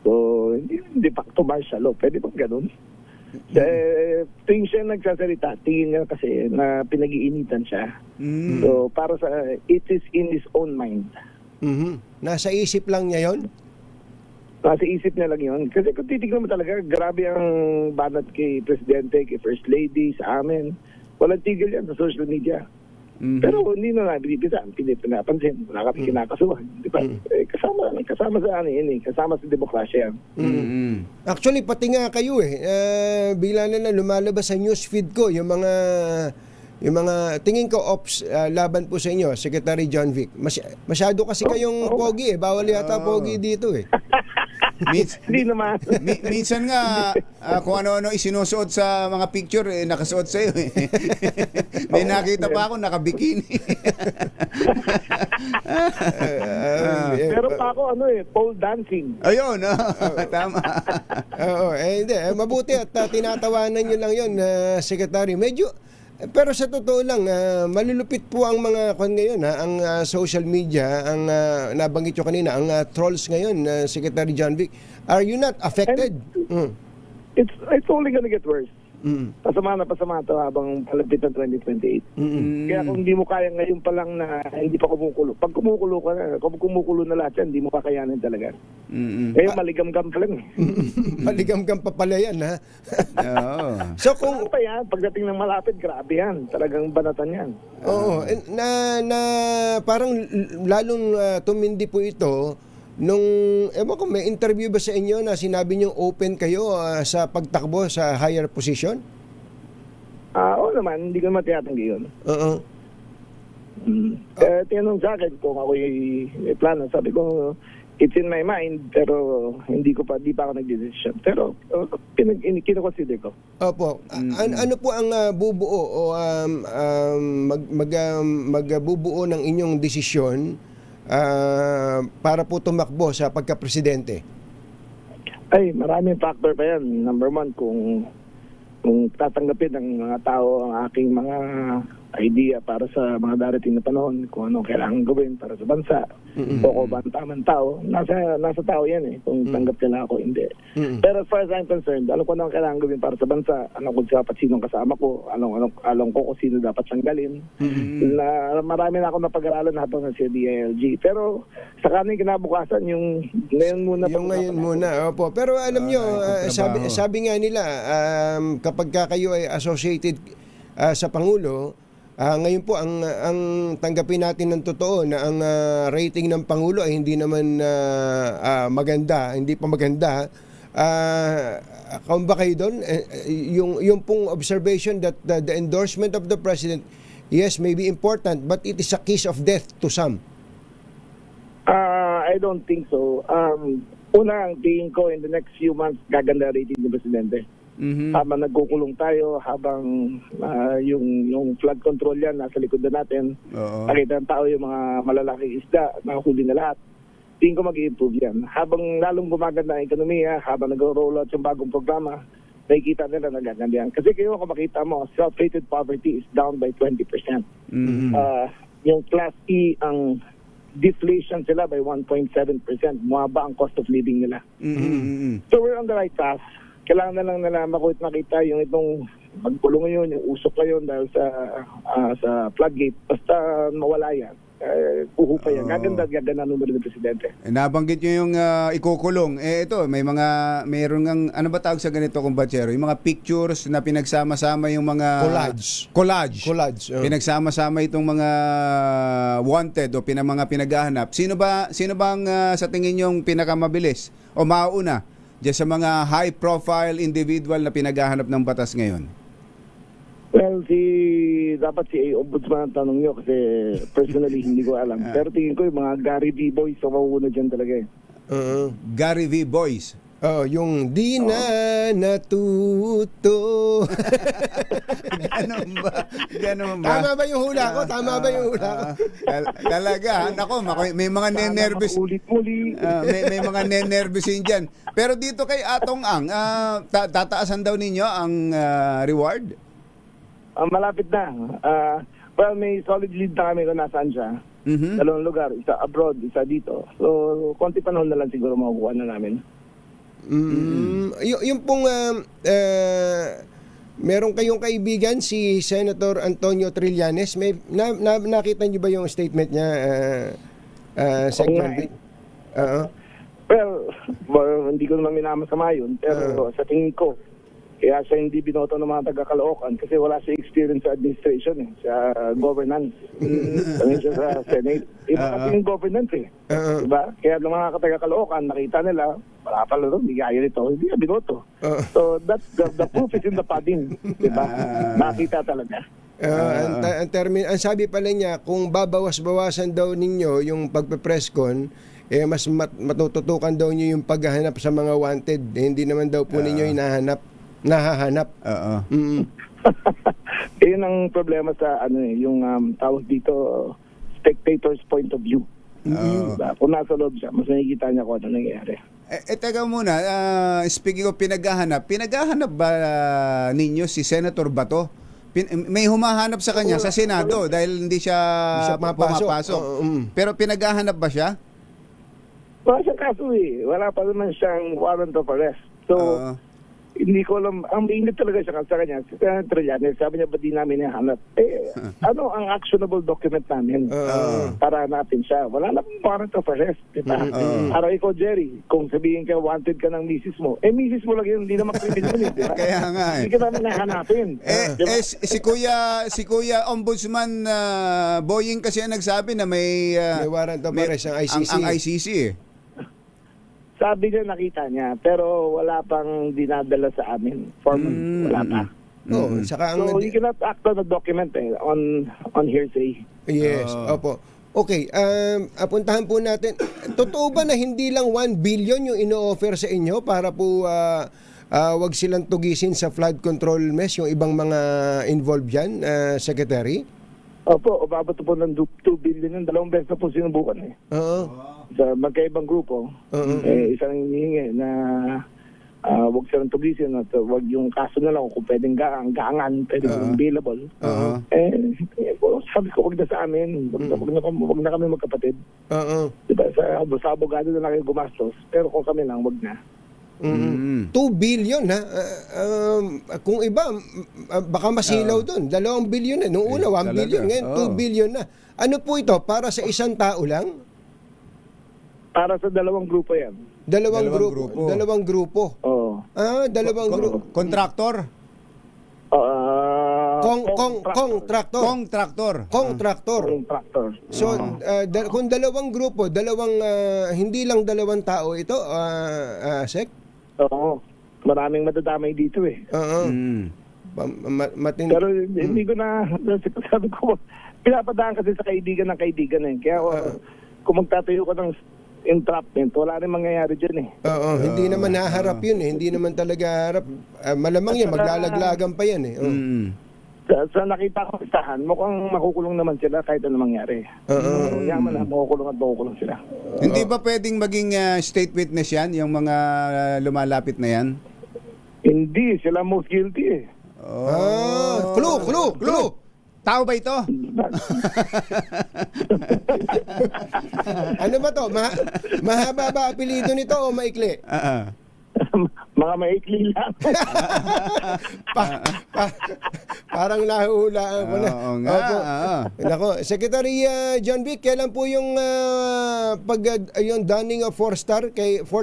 So, hindi de facto martial law. Pwede bang ganun? Tingin siya nagsasalita. Tingin niya kasi na pinag-iinitan siya. So, para sa, it is in his own mind. Nasa isip lang niya yon? Nasa isip niya lang yun. Kasi kung titignan mo talaga, grabe ang banat kay Presidente, kay First Lady, sa amin. Walang tigil yan sa social media. Pero hindi na nabibisan, pinapansin, wala kami kinakasuhan. Di ba? Kasama sa ano yun eh, kasama sa demokrasya. Actually, pati nga kayo bigla na lumalabas sa newsfeed ko yung mga tingin ko ops laban po sa inyo, Secretary John Vic. Masyado kasi kayong pogi bawal yata pogi dito Hindi naman. Minsan nga, kung ano-ano isinusuot sa mga picture, nakasuot sa'yo eh. May nakita pa ako, nakabikini. Pero pa ako, pole dancing. Ayun, tama. Hindi. Mabuti at tinatawanan nyo lang yun, Secretary. Pero sa totoo lang, malulupit po ang mga ngayon, ang social media, ang nabanggit nyo kanina, ang trolls ngayon, Secretary John Vic. Are you not affected? It's only gonna get worse. Pasama ito habang palapit ng 2028. Kaya kung hindi mo kaya ngayon pa lang na hindi pa kumukulo, pag kumukulo ka na, kung kumukulo na lahat yan, hindi mo kakayanin talaga. Ngayon maligam-gam pa lang. Maligam-gam pa pala yan, ha? So kung pa yan, pagdating ng malapit, grabe yan. Talagang banatan yan. Oo. Parang lalong tumindi po ito nung, ko, may interview ba sa inyo na sinabi nyo open kayo sa pagtakbo sa higher position? Oo naman, hindi ko naman tinatanggi yun. Tinanong sa akin kung ako may plano. Sabi ko, it's in my mind, pero di pa ako nag-decision. Pero kinoconsider ko. Opo. Ano po ang bubuo o magbubuo ng inyong desisyon para po tumakbo sa pagka-presidente? Ay, maraming factor pa yan. Number one, kung tatanggapin ng mga tao ang aking mga idea para sa mga darating na panahon, kung ano kailangan gawin para sa bansa, o ko ba ang tamang tao, nasa tao yan kung tanggap nila ako, hindi. Pero as far as I'm concerned, alam ko na ang kailangan gawin para sa bansa, alam ko dapat sinong kasama ko, alam ko kung sino dapat tanggalin. Marami na ako napag-aralan habang sa DILG. Pero sa kaning kinabukasan, yung ngayon muna. Yung ngayon muna, opo. Pero alam nyo, sabi nga nila, kapag kayo ay associated sa Pangulo, ngayon po ang tanggapin natin ng totoo na ang rating ng Pangulo ay hindi naman maganda, hindi pa maganda. Kung ba kayo doon, yung pong observation that the endorsement of the President, yes, may be important, but it is a kiss of death to some. I don't think so. Una, ang tingin ko in the next few months, gaganda rating ng Presidente. Habang nagkukulong tayo, habang yung flood control yan, nasa likod na natin, nakita ng tao yung mga malalaking isda, nakahuli na lahat. Tingin ko mag-i-improve yan. Habang lalong gumaganda ang ekonomiya, habang nag-roll out yung bagong programa, nakikita nila nagaganda yan. Kasi kayo kung makita mo, self-rated poverty is down by 20%. Yung class E, ang deflation sila by 1.7%. Bumaba ang cost of living nila. So we're on the right path. Kailangan na lang nila makita yung itong magpulong ngayon, yung usok ngayon dahil sa floodgate. Basta mawala yan. Puhupa yan. Gaganda numero ng Presidente. Nabanggit nyo yung ikukulong. Ito, mayroon ng, ano ba tawag sa ganito, kumbachero? Yung mga pictures na pinagsama-sama yung mga... Collage. Pinagsama-sama itong mga wanted o mga pinaghahanap. Sino ba ang sa tingin nyo yung pinakamabilis o mauna diyan sa mga high-profile individual na pinaghahanap ng batas ngayon? Well, dapat si Ombudsman ang tanong nyo kasi personally hindi ko alam. Pero tingin ko yung mga Gary V. Boys ang mauuna dyan talaga Gary V. Boys? Yung di na natuto. Ganon ba? Tama ba yung hula ko? Talaga, nako, may mga nenervous. May mga nenervousin dyan. Pero dito kay Atong Ang, tataasan daw ninyo ang reward? Malapit na. Well, may solid lead na kami kung nasaan siya. Dalawang lugar, isa abroad, isa dito. So, konti panahon na lang siguro makukuha na namin. Yung pong meron kayong kaibigan si Senator Antonio Trillanes, may nakita niyo ba yung statement niya, segment? Well, hindi ko naman minamasama yun, pero sa tingin ko kaya siya hindi binoto ng mga taga-Caloocan kasi wala siya experience sa administration, sa governance. Sabi siya sa Senate. Iba kasi yung governance diba? Kaya ng mga taga-Caloocan, nakita nila, wala pala doon, hindi kaya nito, hindi niya binoto. So that's the proof is in the pudding. Diba? Nakita talaga. Ang sabi pala niya, kung babawas-bawasan daw ninyo yung pagpe-press con, mas matututukan daw niyo yung paghahanap sa mga wanted. Hindi naman daw po ninyo nahahanap. Yun ang problema sa yung tawag dito, spectator's point of view. Diba? Kung nasa loob siya, mas nakikita niya kung ano nangyayari. Teka muna, speaking of pinaghahanap ba ninyo si Senator Bato? May humahanap sa kanya sa Senado dahil hindi siya pumapasok. Pero pinaghahanap ba siya? Wala siyang kaso eh. Wala pa naman siyang warrant of arrest. So, hindi ko alam. Ang mainit talaga siya sa kanya. Si Senator Llanes, sabi niya, ba di namin nahanap? Ano ang actionable document namin para hanapin siya? Wala na pong warrant of arrest. Diba? Para ikaw, Jerry, kung sabihin ka, wanted ka ng misis mo, misis mo lang yun, hindi naman criminal yun. Diba? Kaya nga eh. Hindi ka namin nahanapin. Diba? Si Kuya Ombudsman Boying kasi ang nagsabi na may warrant of arrest ang ICC. Ang ICC eh. Sabi niya nakita niya, pero wala pang dinadala sa amin. Formal, wala pa. So, you cannot act on a document on hearsay. Yes, opo. Okay, puntahan po natin. Totoo ba na hindi lang 1 billion yung ino-offer sa inyo para po wag silang tugisin sa flood control mesh yung ibang mga involved dyan, Secretary? Opo, umabot po ng 2 billion yung 2 beses na po sinubukan eh. Sa magkaibang grupo, isang hinihingi na wag silang tugisin at wag yung kaso na lang kung pwedeng gaangan, pwedeng available. Sabi ko, wag na sa amin, wag na kami magkapatid. Diba, sa abogado na lang yung gumastos, pero kung kami lang, wag na. 2 billion ha. Kung iba baka masilaw doon. 2 billion na. Noong una 1 billion, ngayon 2 billion na. Ano po ito? Para sa isang tao lang? Para sa 2 grupo yan. Dalawang grupo. Oo. Dalawang grupo. Contractor? Contractor. So, kung 2 grupo, hindi lang 2 tao ito, Sec? Oo. Maraming madadamay dito eh. Pero hindi ko sabi ko, pinapadaan kasi sa kaibigan ng kaibigan eh. Kaya kung magtatayo ka ng entrapment, wala rin mangyayari dyan eh. Hindi naman naharap yun eh. Hindi naman talaga harap. Malamang yan, maglalaglagan pa yan eh. Sa nakita ko listahan, mukhang makukulong naman sila kahit ano mangyari. Yaman na, makukulong sila. Hindi ba pwedeng maging state witness yan, yung mga lumalapit na yan? Hindi, sila most guilty eh. Clue! Tao ba ito? Ano ba to? Mahaba ba apelido nito o maikli? Mga maikli lang. Parang nahuhulaan ko na. Oo nga. Nako, Secretary John Vic, kailan po yung yung donning of 4th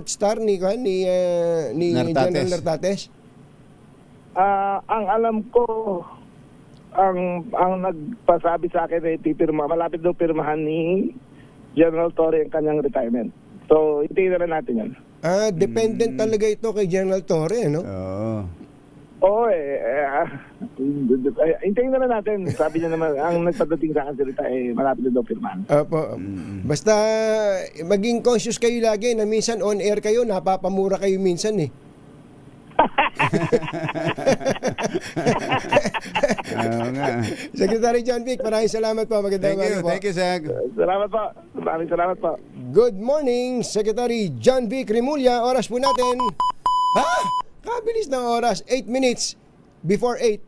star ni General Nartates? Ang alam ko, ang nagpasabi sa akin ay malapit daw pirmahan ni General Torre ang kanyang retirement. So, hintayin na rin natin yan. Dependent talaga ito kay General Torre, no? Oo hintayin na rin natin. Sabi niya naman, ang nagpadating sa akin salita ay malapit na daw pirmahan. Basta maging conscious kayo lagi na minsan on air kayo, napapamura kayo minsan eh. Secretary John Vic, maraming salamat po. Magandang umaga po. Thank you, Sec. Salamat po. Maraming salamat po. Good morning, Secretary John Vic Rimulya. Oras po natin. Kabilis ng oras. 8 minutes before 8.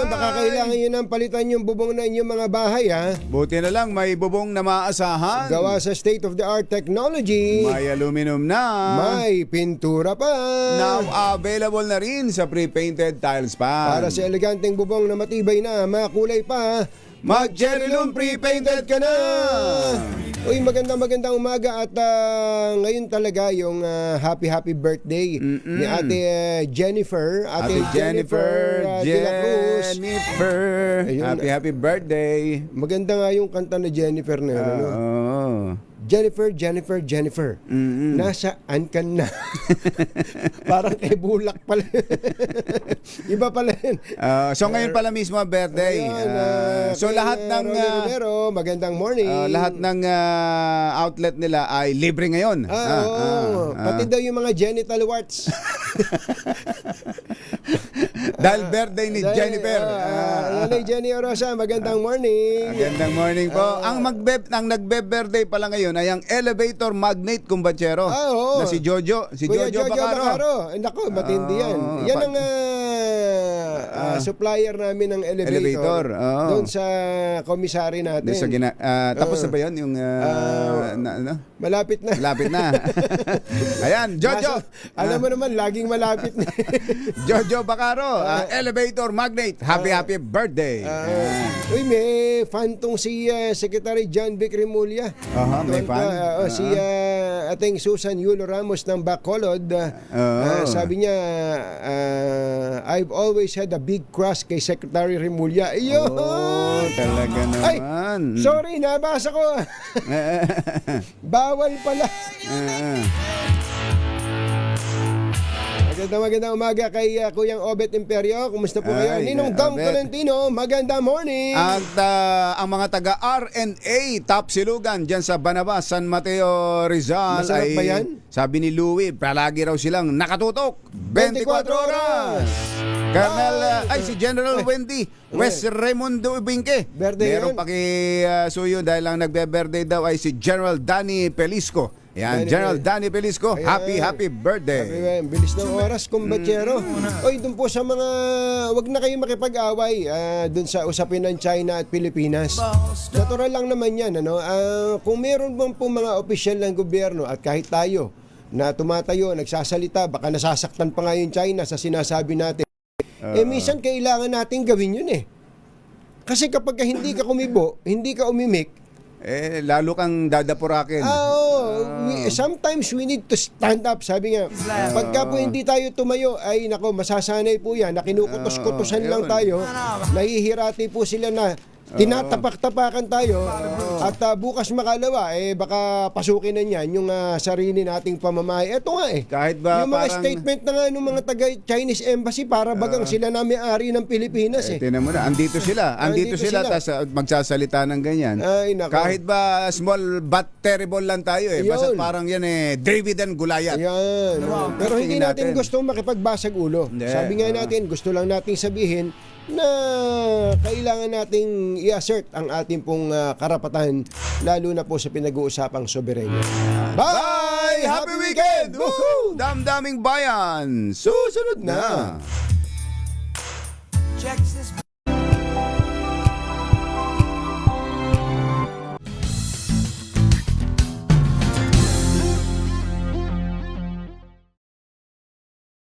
Baka kailangan nyo nang palitan yung bubong na inyong mga bahay, ha? Buti na lang may bubong na maaasahan. Gawa sa state-of-the-art technology. May aluminum na. May pintura pa. Now available na rin sa pre-painted tiles pa. Para sa eleganteng bubong na matibay na, makulay pa, mag-Jerry-Loom pre-painted ka na! Uy, magandang umaga at ngayon talaga yung happy birthday ni Ate Jennifer. Ate Jennifer de la Cruz. Happy birthday. Maganda nga yung kanta na Jennifer na yun. Jennifer. Nasaan ka na? Parang kay Bulak pala. Iba pala yun. So ngayon pala mismo ang birthday. So lahat ng Romero, magandang morning. lahat ng outlet nila ay libre ngayon. Pati daw yung mga genital warts. Dahil birthday ni Jennifer. Jenny Orosa, magandang morning. Magandang morning po. Ang nagbe-birthday pala ngayon ay ang elevator magnate kumbachero na si Jojo. Si Kuya Jojo Bacaro. Naku, matindi yan. Yan ang supplier namin ng elevator. Doon sa commissary natin. Tapos na ba yun? Yung, malapit na. Malapit na. Ayan, Jojo. Alam mo naman, laging malapit na. Jojo Bacaro, elevator magnate. Happy birthday. Uy, may fan tong si Secretary John Vic Remulla. May fan. Si ating Susan Yulo Ramos ng Bacolod. Sabi niya, I've always had a big crush kay Secretary Remulla. Ayun! Talaga naman. Ay, sorry, nabasa ko. Bawal pala. Magandang umaga kay Kuyang Obet Imperio. Kumusta po kayo? Ninong Dom Tolentino, magandang morning. At ang mga taga RNA Top Silugan dyan sa Banaba, San Mateo, Rizal. Masarap ba yan? Sabi ni Louie, palagi raw silang nakatutok 24 oras. Colonel, si General Wendy West Raimundo Ubingke. Meron pakisuyo dahil lang nagbe-birthday daw ay si General Danny Pelisco. Yan, General Danny Pelisco, happy birthday. Bilis ng oras, kumbachero. Oy, dun po sa mga, wag na kayo makipag-away dun sa usapin ng China at Pilipinas. Natural lang naman yan, ano? Kung meron bang po mga opisyal ng gobyerno at kahit tayo na tumatayo, nagsasalita, baka nasasaktan pa nga yung China sa sinasabi natin. Minsan kailangan natin gawin yun eh. Kasi kapag hindi ka kumibo, hindi ka umimik, lalo kang dadapurakin. Sometimes we need to stand up. Sabi nga, pagka po hindi tayo tumayo, ay nako, masasanay po yan, na kinukutos-kutusan lang tayo, nahihirati po sila na tinatapak-tapakan tayo at bukas makalawa baka pasukin na niyan yung sarili nating pamamahay. Ito nga kahit ba yung mga statement na nga ng mga taga Chinese Embassy para bagang sila na may-ari ng Pilipinas Tinan mo na, andito sila tas magsasalita ng ganyan. Kahit ba small but terrible lang tayo basta parang yan David and Goliath. Yan. Pero hindi natin gusto makipagbasag ulo. Sabi nga natin, gusto lang nating sabihin na kailangan nating i-assert ang ating pong karapatan, lalo na po sa pinag-uusapang soberenya. Bye! Happy weekend! Woohoo! Damdaming bayan! Susunod na!